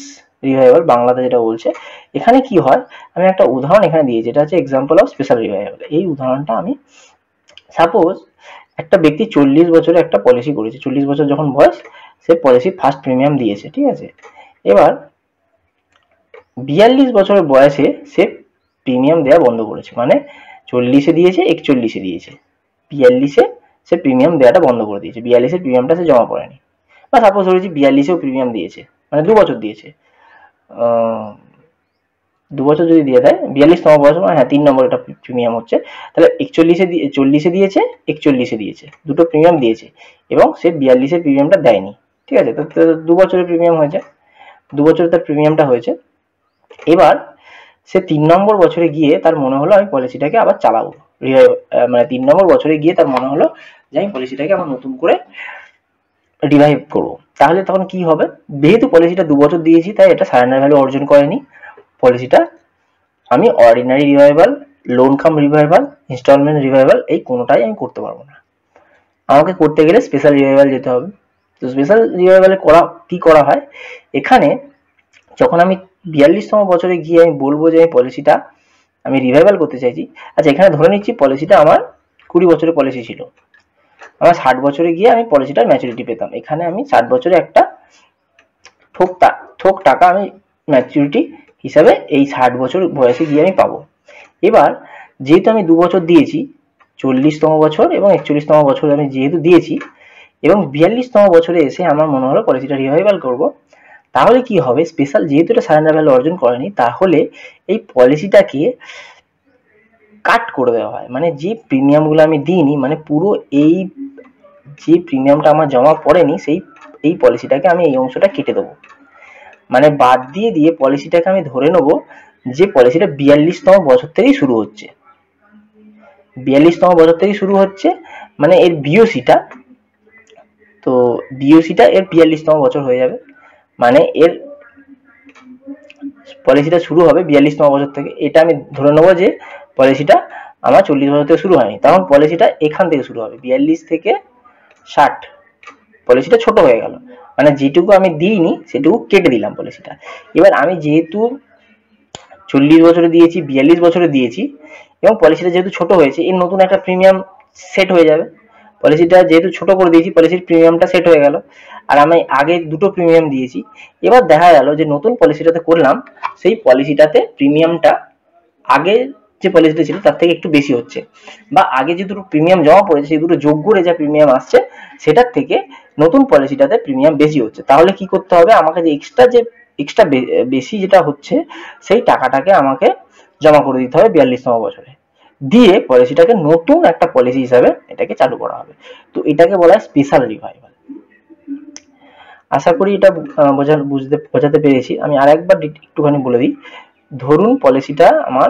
রিভাইভাল বাংলাতে যেটা বলছে। এখানে কি হয়, আমি একটা উদাহরণ এখানে দিয়েছি, যেটা হচ্ছে এক্সাম্পল অফ স্পেশাল রিভাইভাল। এই উদাহরণটা আমি, সাপোজ একটা ব্যক্তি 40 বছরে একটা পলিসি করেছে, 40 বছর যখন বয়স, সে পলিসি ফার্স্ট প্রিমিয়াম দিয়েছে, ঠিক আছে। এবার 42 বছর বয়সে সে প্রিমিয়াম দেওয়া বন্ধ করেছে, মানে 40-এ দিয়েছে, 41-এ দিয়েছে, 42-এ সে প্রিমিয়াম দেওয়াটা বন্ধ করে দিয়েছে, 42-এর প্রিমিয়ামটা সে জমা পড়েনি। বা সাপোজ ধরেছি 42-এও প্রিমিয়াম দিয়েছে, মানে 2 বছর দিয়েছে, 2 বছর যদি দিয়ে দেয়, 42তম বছর মানে হ্যাঁ 3 নম্বর এটা প্রিমিয়াম হচ্ছে, তাহলে 41 এ 40 এ দিয়েছে, 41 এ দিয়েছে, দুটো প্রিমিয়াম দিয়েছে এবং সে 42 এর প্রিমিয়ামটা দেয়নি। ঠিক আছে, তো 2 বছরের প্রিমিয়াম হয়েছে, 2 বছরে তার প্রিমিয়ামটা হয়েছে। এবার সে 3 নম্বর বছরে গিয়ে তার মনে হলো আমি পলিসিটাকে আবার চালাবো, মানে 3 নম্বর বছরে গিয়ে তার মনে হলো যে আমি পলিসিটাকে আবার নতুন করে রিভাইভ করবো। তাহলে তখন কি হবে, যেহেতু পলিসিটা 2 বছর দিয়েছি তাই এটা সারেন্ডার ভ্যালু অর্জন করেনি, পলিসিটা আমি ordinary revival, loan cum revival, installment revival এই কোনোটাই আমি করতে পারবো না। আমাকে করতে গেলে স্পেশাল রিভাইভাল যেতে হবে। তো স্পেশাল রিভাইভালে কি করা হয়, এখানে যখন আমি 42তম বছরে গিয়ে আমি বলবো যে আমি পলিসিটা আমি রিভাইভাল করতে চাইছি। আচ্ছা, এখানে ধরে নিচ্ছি পলিসিটা আমার 20 বছরের পলিসি ছিল, আমার 60 বছরে গিয়ে আমি পলিসিটার ম্যাচুরিটি পেতাম। এখানে আমি 60 বছরে একটা থোক টাকা আমি ম্যাচুরিটি হিসাবে এই 60 বছর বয়সে গিয়ে আমি পাবো। এবার যেহেতু আমি 2 বছর দিয়েছি, 40তম বছর এবং 41তম বছর আমি যেহেতু দিয়েছি এবং 42তম বছরে এসে আমার মনে হলো পলিসিটা রিভাইভাল করব, তাহলে কি হবে, স্পেশাল যেহেতু এটা সারেন্ডার ভ্যালু অর্জন করেনি, তাহলে এই পলিসিটাকে কাট করে দেওয়া হয়। মানে যে প্রিমিয়ামগুলো আমি দিইনি, মানে পুরো এই যে প্রিমিয়ামটা আমার জমা পড়েনি, এই পলিসিটাকে আমি এই অংশটা কেটে দেবো। মানে বাদ দিয়ে দিয়ে পলিসিটাকে আমি ধরে নেবো যে পলিসিটা 42তম বছর থেকেই শুরু হচ্ছে, 42তম বছর থেকেই শুরু হচ্ছে, মানে এর বিওসিটা, তো বিওসিটা এর 42তম বছর হয়ে যাবে, মানে এর পলিসিটা শুরু হবে 42তম বছর থেকে। এটা আমি ধরে নেবো যে পলিসিটা আমার 40 বছর থেকে শুরু হয়নি, তখন পলিসিটা এখান থেকে শুরু হবে 42 থেকে 60, পলিসিটা ছোট হয়ে গেল, মানে যেটুকু আমি দিইনি সেটুকু কেটে দিলাম পলিসিটা। এবার আমি যেহেতু 40 বছরে দিয়েছি, 42 বছরে দিয়েছি এবং পলিসিটা যেহেতু ছোট হয়েছে, এর নতুন একটা প্রিমিয়াম সেট হয়ে যাবে। পলিসিটা যেহেতু ছোট করে দিয়েছি, পলিসির প্রিমিয়ামটা সেট হয়ে গেল, আর আমি আগে দুটো প্রিমিয়াম দিয়েছি। এবার দেখা গেল যে নতুন পলিসিটাতে করলাম, সেই পলিসিটাতে প্রিমিয়ামটা আগে যে পলিসিটা ছিল তার থেকে একটু বেশি হচ্ছে, বা আগে যে দুটো প্রিমিয়াম জমা পড়েছে সেই দুটো যোগ করে যা প্রিমিয়াম আসছে সেটার থেকে নতুন পলিসিটাতে প্রিমিয়াম বেশি হচ্ছে। তাহলে কি করতে হবে, আমাকে যে এক্সট্রা বেশি যেটা হচ্ছে সেই টাকাটাকে আমাকে জমা করে দিতে হবে 42তম বছরে, দিয়ে পলিসিটাকে নতুন একটা পলিসি হিসাবে এটাকে চালু করা হবে। তো এটাকে বলা হয় স্পেশাল রিভাইভাল। আশা করি এটা বোঝাতে পেরেছি। আমি আরেকবার একটুখানি বলে দিই। ধরুন পলিসিটা আমার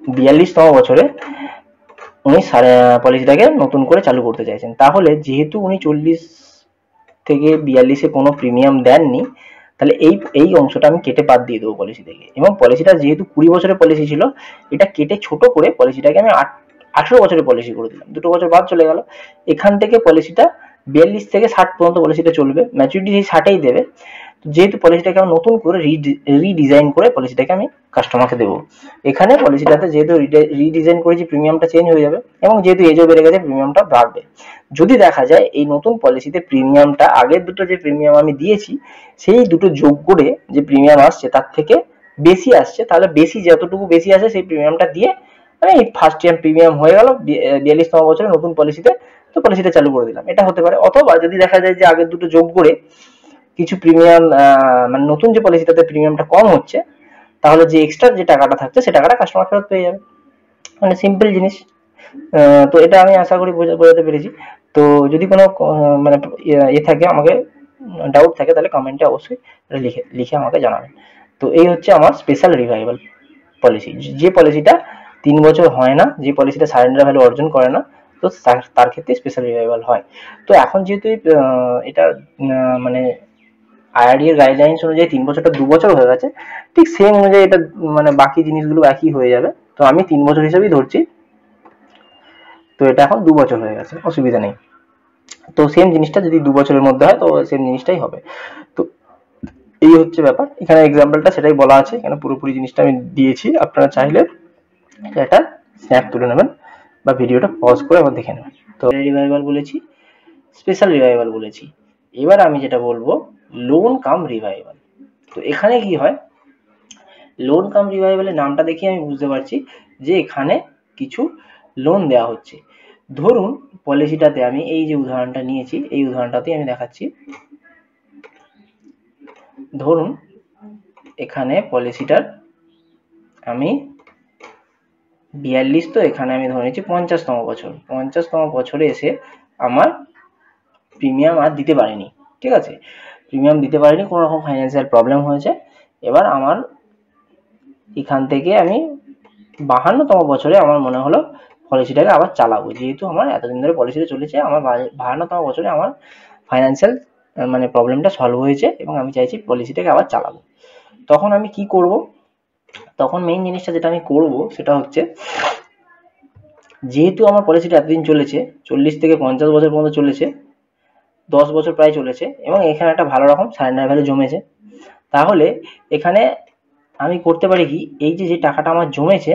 42তম বছরে উনি পলিসিটাকে নতুন করে চালু করতে চাইছেন, তাহলে যেহেতু উনি 40 থেকে 42-এ কোনো প্রিমিয়াম দেননি, তাহলে এই অংশটা আমি কেটে বাদ দিয়ে দেবো পলিসি থেকে, এবং পলিসিটা যেহেতু 20 বছরের পলিসি ছিল, এটা কেটে ছোট করে পলিসিটাকে আমি 18 বছরের পলিসি করে দিলাম, 2 বছর বাদ চলে গেল। এখান থেকে পলিসিটা 42 থেকে 60 পর্যন্ত পলিসিটা চলবে, ম্যাচুরিটি সেই 60-এই দেবে। যেহেতু পলিসিটাকে আমি নতুন করে রিডিজাইন করে পলিসিটাকে আমি কাস্টমারকে দেবো, এখানে পলিসিটাতে যেহেতু রিডিজাইন করেছি প্রিমিয়ামটা চেঞ্জ হয়ে যাবে, এবং যেহেতু এজও বেড়ে গেছে প্রিমিয়ামটা বাড়বে। যদি দেখা যায় এই নতুন পলিসিতে প্রিমিয়ামটা আগের দুটো যে প্রিমিয়াম আমি দিয়েছি সেই দুটো যোগ করে যে প্রিমিয়াম আসছে তার থেকে বেশি আসছে, তাহলে বেশি যতটুকু বেশি আসে সেই প্রিমিয়ামটা দিয়ে আমি ফার্স্ট ইয়ার প্রিমিয়াম হয়ে গেল 42তম বছরে নতুন পলিসিতে, তো পলিসিটা চালু করে দিলাম। এটা হতে পারে। অথবা যদি দেখা যায় যে আগের দুটো যোগ করে কিছু প্রিমিয়াম, মানে নতুন যে পলিসিটাতে প্রিমিয়ামটা কম হচ্ছে, তাহলে যে এক্সট্রা যে টাকাটা থাকছে সে টাকাটা কাস্টমার ফেরত পেয়ে যাবে। মানে সিম্পল জিনিস। তো এটা আমি আশা করি বোঝাতে পেরেছি। তো যদি কোনো মানে থাকে, আমাকে ডাউট থাকে, তাহলে কমেন্টে অবশ্যই লিখে আমাকে জানাবেন। তো এই হচ্ছে আমার স্পেশাল রিভাইভাল পলিসি, যে পলিসিটা 3 বছর হয় না, যে পলিসিটা সারেন্ডার ভ্যালু অর্জন করে না, তো তার ক্ষেত্রে স্পেশাল রিভাইভাল হয়। তো এখন যেহেতু এটা মানে আইআরডি এর গাইডলাইন্স অনুযায়ী 3 বছরটা 2 বছর হয়ে গেছে, ঠিক সেম অনুযায়ী এটা মানে বাকি জিনিসগুলো একই হয়ে যাবে। তো আমি 3 বছর হিসেবেই ধরছি। তো এটা এখন 2 বছর হয়ে গেছে, অসুবিধা নেই। তো সেম জিনিসটা যদি 2 বছরের মধ্যে হয় তো সেম জিনিসটাই হবে। তো এই হচ্ছে ব্যাপার। এখানে এক্সাম্পলটা সেটাই বলা আছে, এখানে পুরোপুরি জিনিসটা আমি দিয়েছি। আপনারা চাইলে এটা স্ন্যাপ তুলে নেবেন বা ভিডিওটা পজ করে আবার দেখে নেবেন। তো রিভাইভাল বলেছি, স্পেশাল রিভাইভাল বলেছি। এবার আমি যেটা বলবো লোন কাম রিভাইভাল। তো এখানে কি হয়, লোন কাম রিভাইভালের নামটা দেখে আমি বুঝতে পারছি যে এখানে কিছু লোন দেওয়া হচ্ছে। ধরুন পলিসিটাতে আমি এই যে উদাহরণটা নিয়েছি, এই উদাহরণটাতেই আমি দেখাচ্ছি। ধরুন এখানে পলিসিটার আমি 42, তো এখানে আমি ধরে নিচ্ছি 50তম বছর। 50তম বছরে এসে আমার প্রিমিয়াম আর দিতে পারিনি, ঠিক আছে, প্রিমিয়াম দিতে পারিনি, কোনো রকম ফাইন্যান্সিয়াল প্রবলেম হয়েছে। এবার আমার এখান থেকে আমি 52তম বছরে আমার মনে হলো পলিসিটাকে আবার চালাবো, যেহেতু আমার এতদিন ধরে পলিসিটা চলেছে, আমার 52তম বছরে আমার ফাইন্যান্সিয়াল মানে প্রবলেমটা সলভ হয়েছে এবং আমি চাইছি পলিসিটাকে আবার চালাবো। তখন আমি কি করব, তখন মেইন জিনিসটা যেটা আমি করব সেটা হচ্ছে, যেহেতু আমার পলিসিটা এতদিন চলেছে, 40 থেকে 50 বছর পর্যন্ত চলেছে, 10 বছর প্রায় চলেছে, এবং এখানে একটা ভালো রকম সারেন্ডার ভ্যালু জমেছে, তাহলে এখানে আমি করতে পারি কি, এই যে টাকাটা আমার জমেছে,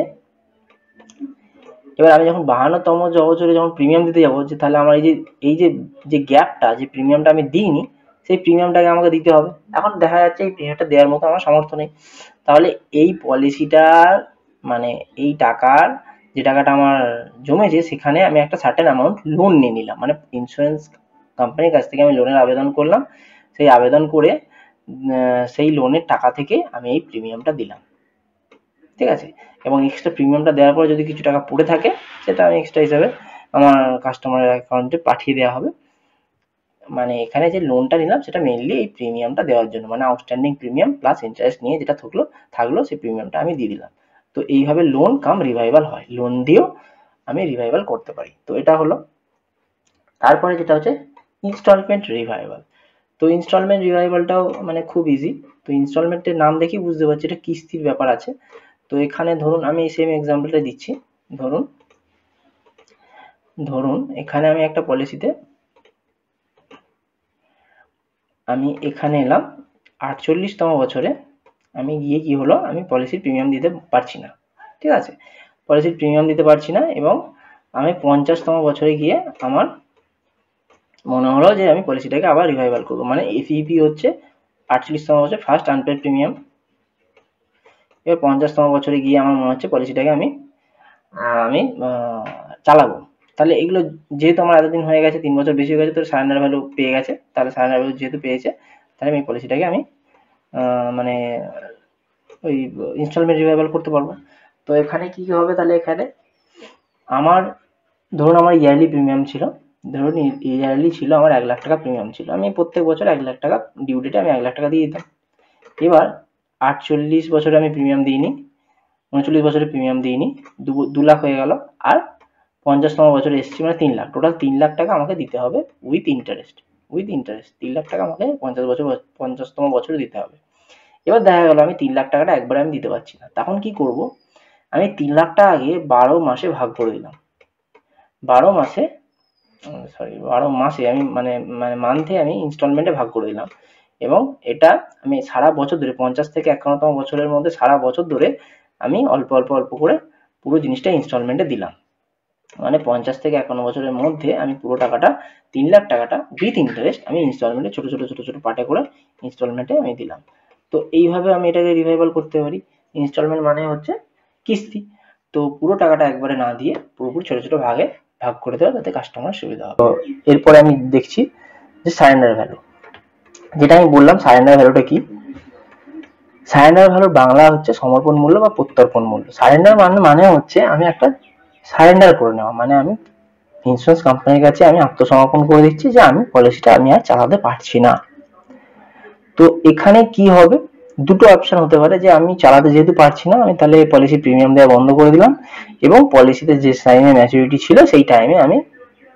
এবার আমি যখন 52তম বছরে যখন প্রিমিয়াম দিতে যাবো, যে তাহলে আমার এই যে গ্যাপটা, যে প্রিমিয়ামটা আমি দিইনি, সেই প্রিমিয়ামটাকে আমাকে দিতে হবে। এখন দেখা যাচ্ছে এই প্রিমিয়ামটা দেওয়ার মতো আমার সামর্থ্য নেই, তাহলে এই পলিসিটার মানে এই টাকার যে টাকাটা আমার জমেছে, সেখানে আমি একটা সার্টেন অ্যামাউন্ট লোন নিয়ে নিলাম, মানে ইন্স্যুরেন্স কোম্পানির কাছ থেকে আমি লোনের আবেদন করলাম, সেই আবেদন করে সেই লোনের টাকা থেকে আমি এই প্রিমিয়ামটা দিলাম, ঠিক আছে, এবং এক্সট্রা প্রিমিয়ামটা দেওয়ার পরে যদি কিছু টাকা পড়ে থাকে, সেটা আমি এক্সট্রা হিসাবে আমার কাস্টমারের অ্যাকাউন্টে পাঠিয়ে দেওয়া হবে। মানে এখানে যে লোনটা নিলাম সেটা মেইনলি এই প্রিমিয়ামটা দেওয়ার জন্য, মানে আউটস্ট্যান্ডিং প্রিমিয়াম প্লাস ইন্টারেস্ট নিয়ে যেটা থাকলো সেই প্রিমিয়ামটা আমি দিয়ে দিলাম। তো এইভাবে লোন কাম রিভাইভাল হয়, লোন দিয়েও আমি রিভাইভাল করতে পারি। তো এটা হলো। তারপরে যেটা হচ্ছে ইনস্টলমেন্ট রিভাইভাল। তো ইনস্টলমেন্ট রিভাইভালটাও মানে খুব ইজি। তো ইনস্টলমেন্টের নাম দেখেই বুঝতে পারছি এটা কিস্তির ব্যাপার আছে। তো এখানে ধরুন আমি সেম এক্সাম্পলটা দিচ্ছি, ধরুন এখানে আমি একটা পলিসিতে আমি এখানে এলাম 48তম বছরে, আমি গিয়ে কি হলো, আমি পলিসির প্রিমিয়াম দিতে পারছি না, ঠিক আছে, পলিসির প্রিমিয়াম দিতে পারছি না, এবং আমি 50তম বছরে গিয়ে আমার মনে হলো যে আমি পলিসিটাকে আবার রিভাইভাল করবো, মানে এফইপি হচ্ছে 48তম বছর ফার্স্ট আনপেড প্রিমিয়াম। এবার 50তম বছরে গিয়ে আমার মনে হচ্ছে পলিসিটাকে আমি চালাবো। তাহলে এগুলো যেহেতু আমার এতদিন হয়ে গেছে, 3 বছর বেশি হয়ে গেছে, তো সারেন্ডার ভ্যালু পেয়ে গেছে, তাহলে সারেন্ডার ভ্যালু যেহেতু পেয়েছে, তাহলে আমি পলিসিটাকে আমি মানে ওই ইনস্টলমেন্ট রিভাইভাল করতে পারবো। তো এখানে কি হবে, তাহলে এখানে আমার ধরুন আমার ইয়ারলি প্রিমিয়াম ছিল, ধরুন ইয়ারলি ছিল আমার 1 লাখ টাকা প্রিমিয়াম ছিল, আমি প্রত্যেক বছর 1 লাখ টাকা ডিউ ডেটে আমি 1 লাখ টাকা দিয়ে দিতাম। এবার 48 বছরে আমি প্রিমিয়াম দিইনি, 39 বছরে প্রিমিয়াম দিইনি, 2 লাখ হয়ে গেল, আর 50তম বছরে এসেছি, মানে 3 লাখ, টোটাল 3 লাখ টাকা আমাকে দিতে হবে উইথ ইন্টারেস্ট। 3 লাখ টাকা আমাকে 50তম বছরে দিতে হবে। এবার দেখা গেল আমি 3 লাখ টাকাটা একবারে আমি দিতে পারছি না, তখন কি করব, আমি 3 লাখ টাকাকে 12 মাসে ভাগ করে দিলাম, 12 মাসে আমি মানে মান্থে আমি ইনস্টলমেন্টে ভাগ করে দিলাম, এবং এটা আমি সারা বছর ধরে 50 থেকে 51তম বছরের মধ্যে সারা বছর ধরে আমি অল্প অল্প করে পুরো জিনিসটা ইনস্টলমেন্টে দিলাম, মানে 50 থেকে 51 বছরের মধ্যে আমি পুরো টাকাটা 3 লাখ টাকাটা উইথ ইন্টারেস্ট আমি ইনস্টলমেন্টে ছোট ছোট পার্টে করে ইনস্টলমেন্টে আমি দিলাম। তো এইভাবে আমি এটাকে রিভাইভাল করতে পারি। ইনস্টলমেন্ট মানে হচ্ছে কিস্তি, তো পুরো টাকাটা একবারে না দিয়ে পুরোপুরি ছোট ছোট ভাগে ভাগ করে দেওয়া, যাতে কাস্টমার সুবিধা হবে। তো এরপরে আমি দেখছি যে সারেন্ডার ভ্যালু, যেটা আমি বললাম সারেন্ডার ভ্যালুটা কি। সারেন্ডার ভ্যালু বাংলা হচ্ছে সমর্পণ মূল্য বা প্রত্যর্পণ মূল্য। সারেন্ডার মানে হচ্ছে আমি একটা সারেন্ডার করে নেওয়া, মানে আমি ইন্স্যুরেন্স কোম্পানির কাছে আমি আত্মসমর্পণ করে দিচ্ছি যে আমি পলিসিটা আমি আর চালাতে পারছি না। তো এখানে কি হবে, দুটো অপশন হতে পারে, যে আমি চালাতে যেহেতু পারছি না, আমি তাহলে পলিসি প্রিমিয়াম দেওয়া বন্ধ করে দিলাম, এবং পলিসিতে যে টাইমে ম্যাচুরিটি ছিল সেই টাইমে আমি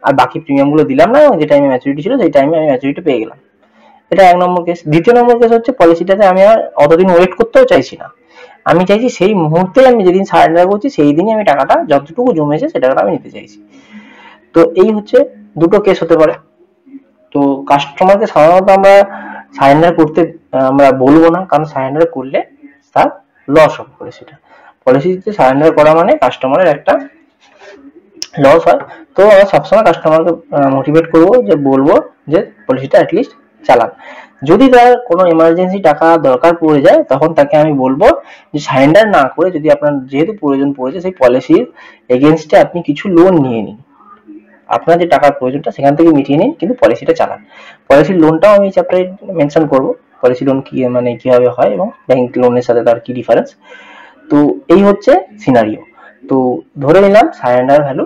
আর বাকি প্রিমিয়াম গুলো দিলাম না, এবং যে টাইমে ম্যাচুরিটি ছিল সেই টাইমে আমি ম্যাচুরিটি পেয়ে গেলাম। এটা 1 নম্বর কেস। দ্বিতীয় নম্বর কেস হচ্ছে পলিসিটাতে আমি আর অতদিন ওয়েট করতেও চাইছি না, আমি চাইছি সেই মুহূর্তে আমি যেদিন সারেন্ডার করছি সেই দিনই আমি টাকাটা যতটুকু জমেছে সে টাকাটা আমি নিতে চাইছি। তো এই হচ্ছে দুটো কেস হতে পারে। তো কাস্টমারকে সাধারণত আমরা সারেন্ডার করতে আমরা বলবো না, কারণ সারেন্ডার করলে তার লস হবে পলিসিটা। পলিসিতে সারেন্ডার করা মানে কাস্টমারের একটা লস হয়। তো আমরা সবসময় কাস্টমারকে মোটিভেট করবো, যে বলবো যে পলিসিটা অ্যাটলিস্ট চালান। যদি তার কোনো এমার্জেন্সি টাকা দরকার পড়ে যায়, তখন তাকে আমি বলবো যে সারেন্ডার না করে, যদি আপনার যেহেতু প্রয়োজন পড়েছে, সেই পলিসির এগেনস্টে আপনি কিছু লোন নিয়ে নিন, আপনার যে টাকার প্রয়োজনটা সেখান থেকে মিটিয়ে নিন, কিন্তু পলিসিটা চালান। পলিসির লোনটাও আমি চ্যাপ্টারে মেনশন করবো, পলিসি লোন কি মানে কিভাবে হয় এবং ব্যাংক লোনের সাথে তার কি ডিফারেন্স। তো এই হচ্ছে সিনারিও। তো ধরে নিলাম সারেন্ডার ভ্যালু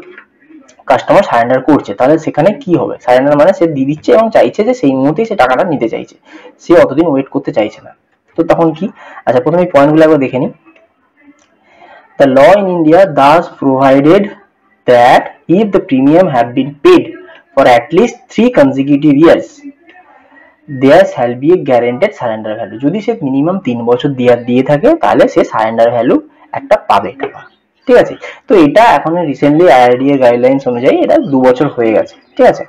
কাস্টমার সারেন্ডার করছে, তাহলে সেখানে কি হবে? সারেন্ডার মানে সে দিয়ে দিচ্ছে এবং চাইছে যে সেই মুহূর্তেই সে টাকাটা নিতে চাইছে, সে অতদিন ওয়েট করতে চাইছে না। তো তখন কি? আচ্ছা, প্রথমে পয়েন্টগুলো একবার দেখে নিই। The law in India thus provided that if the premium have been paid for at least 3 consecutive years, there shall be a guaranteed surrender value. যদি সে মিনিমাম 3 বছর দিয়ে থাকে তাহলে সে সারেন্ডার ভ্যালু একটা পাবে টাকা। ঠিক আছে? তো এটা এখন রিসেন্টলি আইআরডিএ গাইডলাইন্স অনুযায়ী এটা 2 বছর হয়ে গেছে। ঠিক আছে?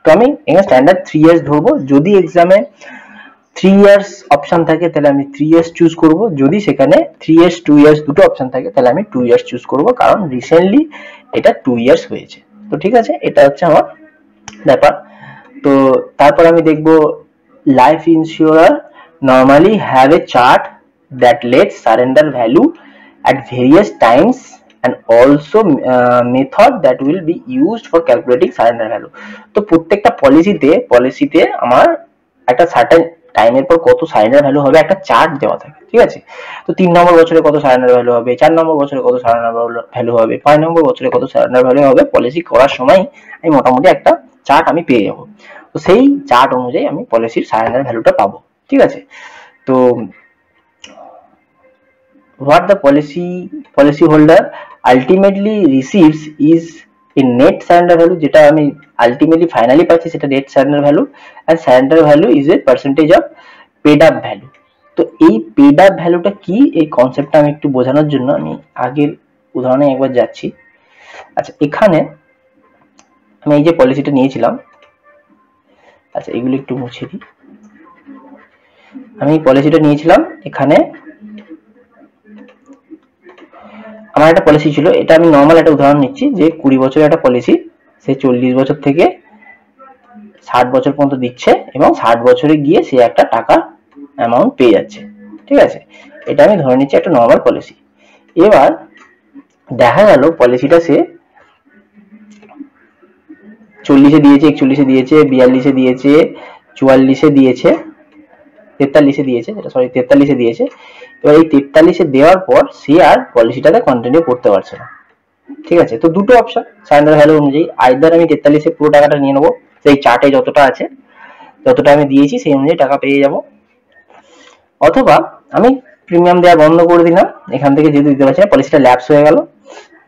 তো আমি এখানে স্ট্যান্ডার্ড 3 ইয়ার্স ধরবো। যদি এক্সামে 3 ইয়ার্স অপশন থাকে তাহলে আমি 3 ইয়ার্স চুজ করব। যদি সেখানে 3 ইয়ার্স 2 ইয়ার্স দুটো অপশন থাকে তাহলে আমি 2 ইয়ার্স চুজ করব, কারণ রিসেন্টলি এটা 2 ইয়ার্স হয়েছে। তো ঠিক আছে, এটা হচ্ছে আমার ব্যাপার। তো তারপর আমি দেখব life ইন্স্যুরার normally have a chart that lets surrender value at various times and also method that will be used for calculating surrender value. তো প্রত্যেকটা পলিসিতে আমার একটা সার্টেন টাইমের পর কত সারেন্ডার ভ্যালু হবে একটা চার্ট দেওয়া থাকে। ঠিক আছে? তো 3 নম্বর বছরে কত সারেন্ডার ভ্যালু হবে, 4 নম্বর বছরে কত সারেন্ডার ভ্যালু হবে, 5 নম্বর বছরে কত সারেন্ডার ভ্যালু হবে, পলিসি করার সময় আমি মোটামুটি একটা চার্ট আমি পেয়ে যাব। তো সেই চার্ট অনুযায়ী আমি পলিসির সারেন্ডার ভ্যালুটা পাবো। ঠিক আছে? তো what the policy holder ultimately receives is a net surrender value, যেটা আমি আলটিমেটলি ফাইনালি পাচ্ছি সেটা net surrender value, and surrender value is a percentage of paid up value. তো এই পেড আপ ভ্যালুটা কি, এই কনসেপ্টটা আমি একটু বোঝানোর জন্য আমি আগের উদাহরণে একবার যাচ্ছি। আচ্ছা, এখানে আমি এই যে পলিসিটা নিয়েছিলাম, আচ্ছা এগুলো একটু মুছে দিই। আমি এই পলিসিটা নিয়েছিলাম, এখানে আমার একটা পলিসি ছিল, এটা আমি নর্মাল একটা উদাহরণ নিচ্ছি যে 20 বছরের একটা পলিসি, সে 40 বছর থেকে 60 বছর পর্যন্ত দিচ্ছে এবং 60 বছরে গিয়ে সে একটা টাকা অ্যামাউন্ট পেয়ে যাচ্ছে। ঠিক আছে? এটা আমি ধরে নিচ্ছি একটা নর্মাল পলিসি। এবার দেখা গেল পলিসিটা সে 40-এ দিয়েছে, 41-এ দিয়েছে, 42-এ দিয়েছে, 44-এ দিয়েছে, 43-এ দিয়েছে, সরি 43-এ দিয়েছে। এবার এই 43-এ দেওয়ার পর সে আর পলিসিটাকে কন্টিনিউ করতে পারছে না। ঠিক আছে? তো দুটো অপশন সারেন্ডার ভ্যালু অনুযায়ী, আইদার আমি 43-এ পুরো টাকাটা নিয়ে নেবো, সেই চার্টে যতটা আছে যতটা আমি দিয়েছি সেই অনুযায়ী টাকা পেয়ে যাব, অথবা আমি প্রিমিয়াম দেওয়া বন্ধ করে দিলাম, এখান থেকে যেহেতু দিতে পারছি না, পলিসিটা ল্যাপস হয়ে গেল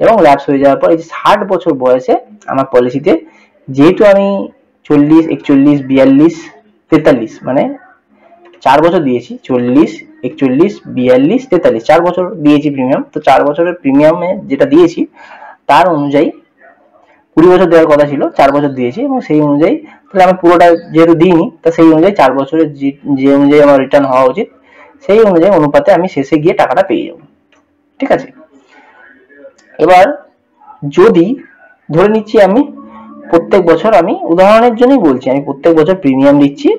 এবং ল্যাপস হয়ে যাওয়ার পর এই যে 60 বছর বয়সে আমার পলিসিতে যেহেতু আমি 40, 41, 42, 43 মানে 4 বছর দিয়েছি, 40, 41, 42, 43 4 বছর দিয়েছি প্রিমিয়াম। তো 4 বছরের প্রিমিয়ামে যেটা দিয়েছি তার অনুযায়ী 20 বছর দেওয়ার কথা ছিল, 4 বছর দিয়েছি এবং সেই অনুযায়ী তাহলে আমি পুরোটা যেহেতু দিইনি, তো সেই অনুযায়ী 4 বছরের যে অনুযায়ী আমার রিটার্ন হওয়া উচিত সেই অনুযায়ী অনুপাতে আমি শেষে গিয়ে টাকাটা পেয়ে যাব। ঠিক আছে? এবার যদি ধরে নিচ্ছি আমি প্রত্যেক বছর, আমি উদাহরণের জন্যই বলছি, আমি প্রত্যেক বছর প্রিমিয়াম দিচ্ছি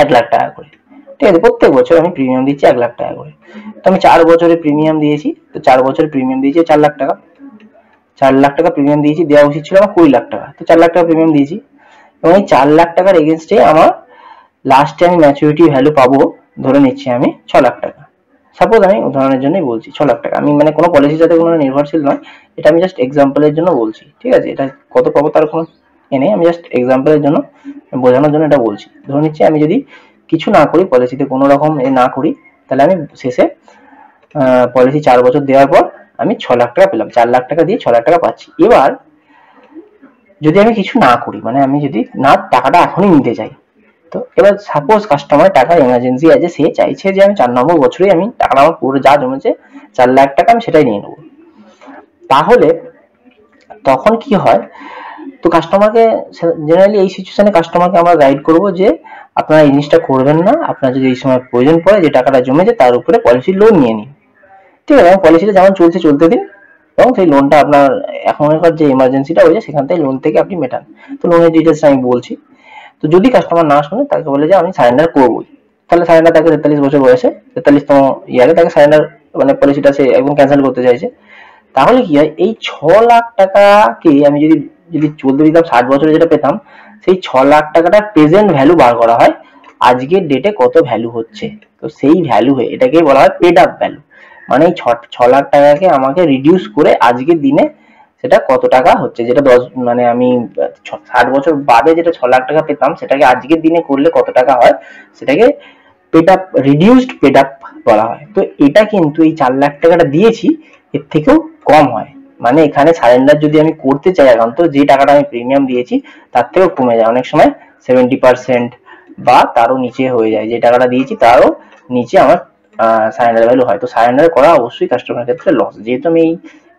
1 লাখ টাকা করে। ঠিক আছে? প্রত্যেক বছর আমি প্রিমিয়াম দিচ্ছি 1 লাখ টাকা করে। তো আমি 4 বছরের প্রিমিয়াম দিয়েছি, তো 4 বছরের প্রিমিয়াম দিয়েছি 4 লাখ টাকা। 4 লাখ টাকা প্রিমিয়াম দিয়েছি, দেওয়া উচিত ছিল আমার 20 লাখ টাকা, তো 4 লাখ টাকা প্রিমিয়াম দিয়েছি এবং এই 4 লাখ টাকার এগেনস্টে আমার লাস্টে আমি ম্যাচুরিটি ভ্যালু পাবো, ধরে নিচ্ছি আমি 6 লাখ টাকা। সাপোজ আমি উদাহরণের জন্যই বলছি 6 লাখ টাকা, আমি মানে কোনো পলিসির সাথে কোনো নির্ভরশীল নয়, এটা আমি জাস্ট এক্সাম্পলের জন্য বলছি। ঠিক আছে? এটা কত পাবো তার কোনো নেই, আমি জাস্ট এক্সাম্পলের জন্য বোঝানোর জন্য এটা বলছি। ধরে নিচ্ছি আমি যদি কিছু না করি, পলিসিতে কোনো রকম না করি, তাহলে আমি শেষে পলিসি 4 বছর দেওয়ার পর আমি 6 লাখ টাকা পেলাম, 4 লাখ টাকা দিয়ে 6 লাখ টাকা পাচ্ছি। এবার যদি আমি কিছু না করি, মানে আমি যদি না টাকাটা এখনই নিতে চাই, তো এবার সাপোজ কাস্টমার টাকা এমার্জেন্সি আছে, সে চাইছে যে আমি 4 নম্বর বছরে আমি টাকাটা আমার পুরো যা জমেছে 4 লাখ টাকা আমি সেটাই নিয়ে নেবো, তাহলে তখন কি হয়? তো কাস্টমারকে জেনারেলি এই সিচুয়েশনে কাস্টমারকে আমরা গাইড করব যে আপনারা এই জিনিসটা করবেন না, আপনার যদি এই সময় প্রয়োজন পড়ে যে টাকাটা জমেছে তার উপরে পলিসি লোন নিয়ে নিন। ঠিক আছে? পলিসিটা যেমন চলছে চলতে দিন এবং সেই লোনটা আপনার এখনকার যে এমার্জেন্সিটা হয়েছে সেখান থেকে লোন থেকে আপনি মেটান। তো লোনের ডিটেলস আমি বলছি। তো যদি কাস্টমার না শোনে তাকে বলে যে আমি সারেন্ডার করবোই, তাহলে সারেন্ডার তাকে 43 বছর বয়সে 43তম ইয়ারে তাকে সারেন্ডার মানে পলিসিটা সে একদম ক্যান্সেল করতে চাইছে, তাহলে কি হয়? এই 6 লাখ টাকাকে আমি যদি চলতে দিতাম 60 বছরে যেটা পেতাম, সেই 6 লাখ টাকাটা প্রেজেন্ট ভ্যালু বার করা হয় আজকের ডেটে কত ভ্যালু হচ্ছে, তো সেই ভ্যালু এটাকে বলা হয় পেড আপ ভ্যালু। মানে এই 6 লাখ টাকাকে আমাকে রিডিউস করে আজকের দিনে সেটা কত টাকা হচ্ছে, যেটা 10 মানে আমি 60 বছর বাদে যেটা 6 লাখ টাকা পেতাম সেটাকে আজকের দিনে করলে কত টাকা হয় সেটাকে paid up, reduced paid up বলা হয়। তো এটা কিন্তু এই 4 লাখ টাকাটা দিয়েছি এর থেকেও কম হয়। মানে এখানে সারেন্ডার যদি আমি করতে চাই এখন, তো যে টাকাটা আমি প্রিমিয়াম দিয়েছি তার থেকেও কমে যায়, অনেক সময় 70% বা তারও নিচে হয়ে যায়, যে টাকাটা দিয়েছি তারও নিচে আমার সারেন্ডার ভ্যালু হয়। তো সারেন্ডার করা অবশ্যই কাস্টমারের ক্ষেত্রে লস, যেহেতু আমি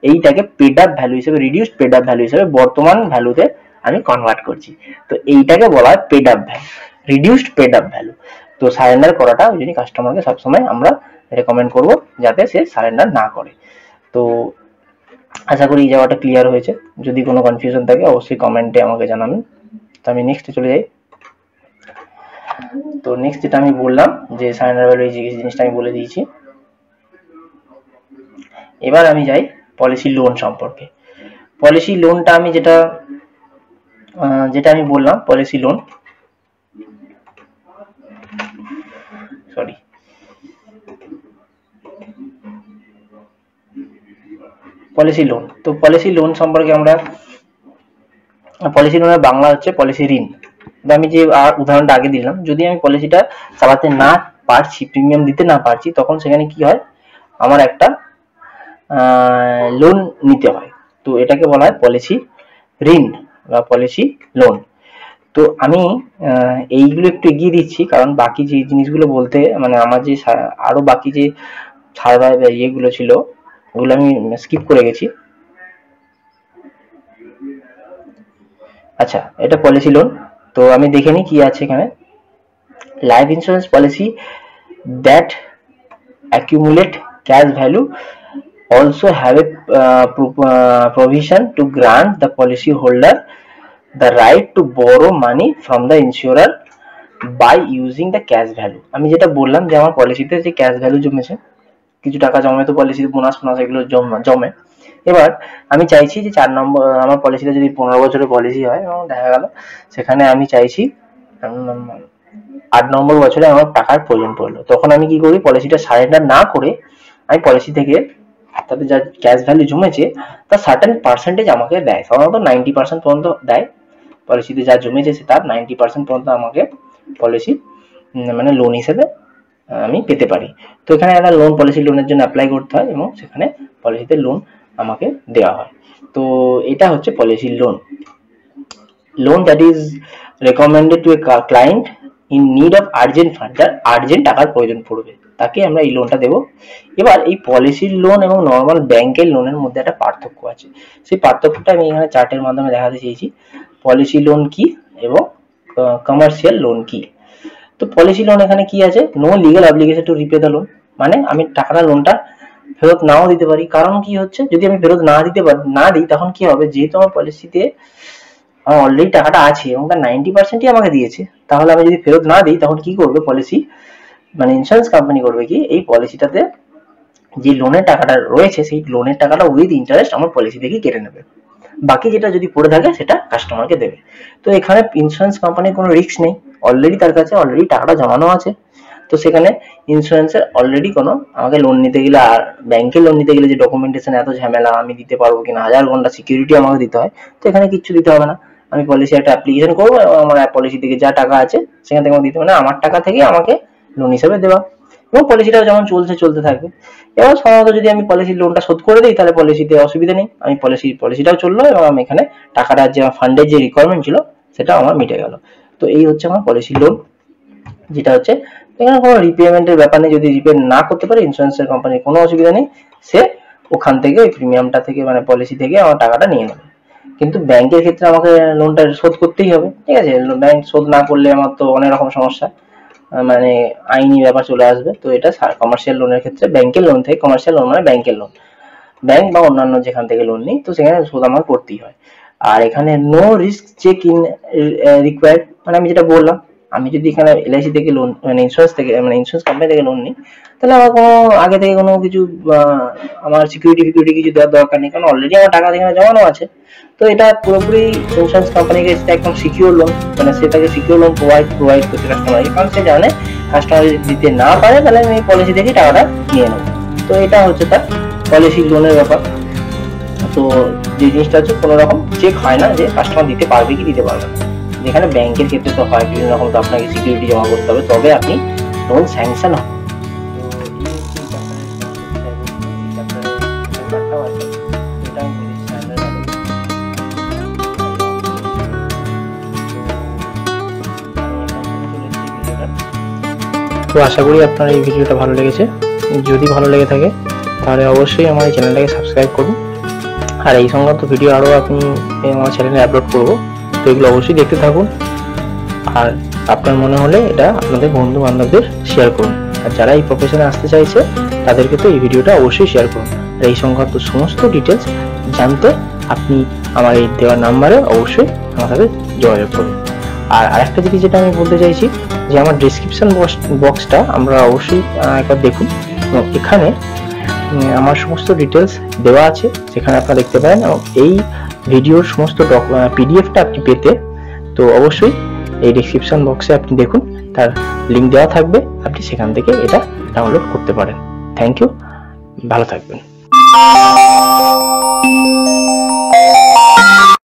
এইটাকে পেড আপ ভ্যালু হিসেবে, রিডিউসড পেড আপ ভ্যালু হিসেবে বর্তমান ভ্যালুতে আমি কনভার্ট করছি। তো এইটাকে বলা হয় paid up value, reduced paid up value. তো সারেন্ডার করাটা ওই জন্য কাস্টমারকে সবসময় আমরা রেকমেন্ড করব যাতে সে সারেন্ডার না করে। তো আশা করি এই জায়গাটা ক্লিয়ার হয়েছে। যদি কোনো কনফিউশন থাকে অবশ্যই কমেন্টে আমাকে জানাবেন। তো আমি নেক্সটে চলে যাই। তো নেক্সট যেটা আমি বললাম যে সারেন্ডার ভ্যালু, এই জিনিসটা আমি বলে দিয়েছি। এবার আমি যাই পলিসি লোন সম্পর্কে। পলিসি লোনটা আমি যেটা আমি বললাম, policy loan, sorry, policy loan. তো পলিসি লোন সম্পর্কে আমরা, পলিসি লোনের বাংলা হচ্ছে পলিসি ঋণ। আমি যে উদাহরণটা আগে দিলাম, যদি আমি পলিসিটা চালাতে না পারছি, প্রিমিয়াম দিতে না পারছি, তখন সেখানে কি হয়, আমার একটা লোন নিতে হয়। তো এটাকে বলা হয় পলিসি ঋণ বা পলিসি লোন। তো আমি এইগুলো একটু এগিয়ে দিচ্ছি, কারণ বাকি যে জিনিসগুলো বলতে মানে আমার যে আরো বাকি যে সার্ভাই ইয়েগুলো ছিল ওগুলো আমি স্কিপ করে গেছি। আচ্ছা, এটা পলিসি লোন। তো আমি দেখে নিই কি আছে এখানে। Life insurance policy that accumulate cash value also have a provision to grant the policy holder the right to borrow money from the insurer by using the cash value। আমি যেটা বললাম যে আমার পলিসিতে যে ক্যাশ ভ্যালু জমেছে, কিছু টাকা জমে, তো পলিসিতে বোনাস ফোনাস এগুলো জমে। এবার আমি চাইছি যে 4 নম্বর, আমার পলিসিটা যদি 15 বছরের পলিসি হয় এবং দেখা গেল সেখানে আমি চাইছি 8 নম্বর বছরে আমার টাকার প্রয়োজন পড়লো, তখন আমি কি করি, পলিসিটা সারেন্ডার না করে আমি পলিসি থেকে তাতে যা ক্যাশ ভ্যালু জমেছে তার সার্টেন পার্সেন্টেজ আমাকে দেয়, সাধারণত 90% পর্যন্ত দেয়। পলিসিতে যা জমেছে তার 90% পর্যন্ত আমাকে পলিসি মানে লোন হিসেবে আমি পেতে পারি। তো এখানে একটা লোন, পলিসি লোনের জন্য অ্যাপ্লাই করতে হয় এবং সেখানে পলিসিতে লোন আমাকে দেওয়া হয়। তো এটা হচ্ছে policy loan. Loan that is recommended to a client in need of urgent fund, যার আর্জেন্ট টাকার প্রয়োজন পড়বে তাকে আমরা এই লোনটা দেবো। এবার এই পলিসির লোন এবং নর্মাল ব্যাংকের লোনের মধ্যে একটা পার্থক্য আছে, সেই পার্থক্যটা আমি এখানে চার্টের মাধ্যমে দেখাতে চেয়েছি। পলিসি লোন কি এবং কমার্শিয়াল লোন কি। তো পলিসি লোন এখানে কি আছে, no legal obligation to repay the loan, মানে আমি টাকাটা লোনটা ফেরত নাও দিতে পারি। কারণ কি হচ্ছে, যদি আমি ফেরত না দিই তখন কি হবে, যেহেতু আমার পলিসিতে আমার অলরেডি টাকাটা আছে এবং তার 90%ই আমাকে দিয়েছে, তাহলে আমি যদি ফেরত না দিই তখন কি করবে পলিসি, মানে ইন্স্যুরেন্স কোম্পানি করবে কি, এই পলিসিটাতে যে লোনের টাকাটা রয়েছে সেই লোনের টাকাটা উইথ ইন্টারেস্ট আমার পলিসি থেকে কেটে নেবে, বাকি যেটা যদি পড়ে থাকে সেটা কাস্টমারকে দেবে। তো এখানে ইন্স্যুরেন্স কোম্পানির কোনো রিস্ক নেই, অলরেডি তার কাছে অলরেডি টাকাটা জমানো আছে। তো সেখানে ইন্স্যুরেন্সের অলরেডি কোনো, আমাকে লোন নিতে গেলে আর ব্যাংকে লোন নিতে গেলে যে ডকুমেন্টেশন এত ঝামেলা, আমি দিতে পারবো কিনা, 1000 ঘন্টা সিকিউরিটি আমাকে দিতে হয়, তো এখানে কিচ্ছু দিতে হবে না। আমি পলিসি একটা অ্যাপ্লিকেশন করবো এবং আমার পলিসি থেকে যা টাকা আছে সেখান থেকে আমাকে দিতে, মানে আমার টাকা থেকে আমাকে লোন হিসেবে দেওয়া, এবং পলিসিটাও যেমন চলতে থাকবে। এবার সাধারণত যদি আমি পলিসির লোনটা শোধ করে দিই তাহলে পলিসিতে অসুবিধা নেই, আমি পলিসিটাও চললো এবং আমি এখানে টাকাটা যে আমার ফান্ডের যে রিকোয়ারমেন্ট ছিল সেটা আমার মিটে গেল। তো এই হচ্ছে আমার পলিসি লোন, যেটা হচ্ছে এখানে কোনো রিপেমেন্টের ব্যাপার নেই, যদি রিপে না করতে পারে ইন্স্যুরেন্সের কোম্পানির কোনো অসুবিধা নেই, সে ওখান থেকে ওই প্রিমিয়ামটা থেকে মানে পলিসি থেকে আমার টাকাটা নিয়ে নেবে। কিন্তু ব্যাংকের ক্ষেত্রে আমাকে লোনটা শোধ করতেই হবে, ঠিক আছে, ব্যাংক শোধ না করলে আমার তো অনেক রকম সমস্যা, মানে আইনি ব্যাপার চলে আসবে। তো এটা কমার্শিয়াল লোনের ক্ষেত্রে, ব্যাংকের লোন থেকে কমার্শিয়াল লোন মানে ব্যাংকের লোন, ব্যাংক বা অন্যান্য যেখান থেকে লোন নিই, তো সেখানে শোধ আমার করতেই হয়। আর এখানে no risk check in required, মানে আমি যেটা বললাম আমি যদি এখানে LIC থেকে লোন মানে ইন্স্যুরেন্স কোম্পানি থেকে লোন নিই, তাহলে আমার কোনো আগে থেকে কোনো কিছু আমার সিকিউরিটি কিছু দেওয়ার দরকার নেই, কারণ অলরেডি আমার টাকা এখানে জমানো আছে। তো এটা পুরোপুরি ইন্স্যুরেন্স কোম্পানিকে একদম সিকিউর লোন, মানে সেটাকে সিকিউর লোন প্রোভাইড করছে কাস্টমারকে, কারণ সে জানে কাস্টমার যদি দিতে না পারে তাহলে আমি পলিসি থেকে টাকাটা নিয়ে নেবো। তো এটা হচ্ছে তার পলিসি লোনের ব্যাপার। তো যে জিনিসটা হচ্ছে কোনো রকম চেক হয় না যে কাস্টমার দিতে পারবে কি দিতে পারবে না, যেখানে ব্যাংকের ক্ষেত্রে তো হয় বিভিন্ন রকম, তো আপনাকে সিকিউরিটি জমা করতে হবে তবে আপনি লোন স্যাংশন হবে। তো আশা করি আপনার এই ভিডিওটা ভালো লেগেছে। যদি ভালো লেগে থাকে তাহলে অবশ্যই আমার এই চ্যানেলটাকে সাবস্ক্রাইব করুন, আর এই সংক্রান্ত ভিডিও আরও আপনি আমার চ্যানেলে আপলোড করবো, তো এগুলো অবশ্যই দেখতে থাকুন। আর আপনার মনে হলে এটা আপনাদের বন্ধু বান্ধবদের শেয়ার করুন, আর যারা এই প্রফেশনে আসতে চাইছে তাদেরকে তো এই ভিডিওটা অবশ্যই শেয়ার করুন। আর এই সংক্রান্ত সমস্ত ডিটেলস জানতে আপনি আমার এই দেওয়ার নাম্বারে অবশ্যই আমার সাথে যোগাযোগ করুন। আর আরেকটা জিনিস যেটা আমি বলতে চাইছি যে আমার ডিসক্রিপশন বক্সটা আমরা অবশ্যই একবার দেখুন, এবং এখানে আমার সমস্ত ডিটেলস দেওয়া আছে, সেখানে আপনারা দেখতে পারেন, এবং এই ভিডিওর সমস্ত পিডিএফটা আপনি পেতে তো অবশ্যই এই ডিসক্রিপশন বক্সে আপনি দেখুন, তার লিঙ্ক দেওয়া থাকবে, আপনি সেখান থেকে এটা ডাউনলোড করতে পারেন। থ্যাংক ইউ, ভালো থাকবেন।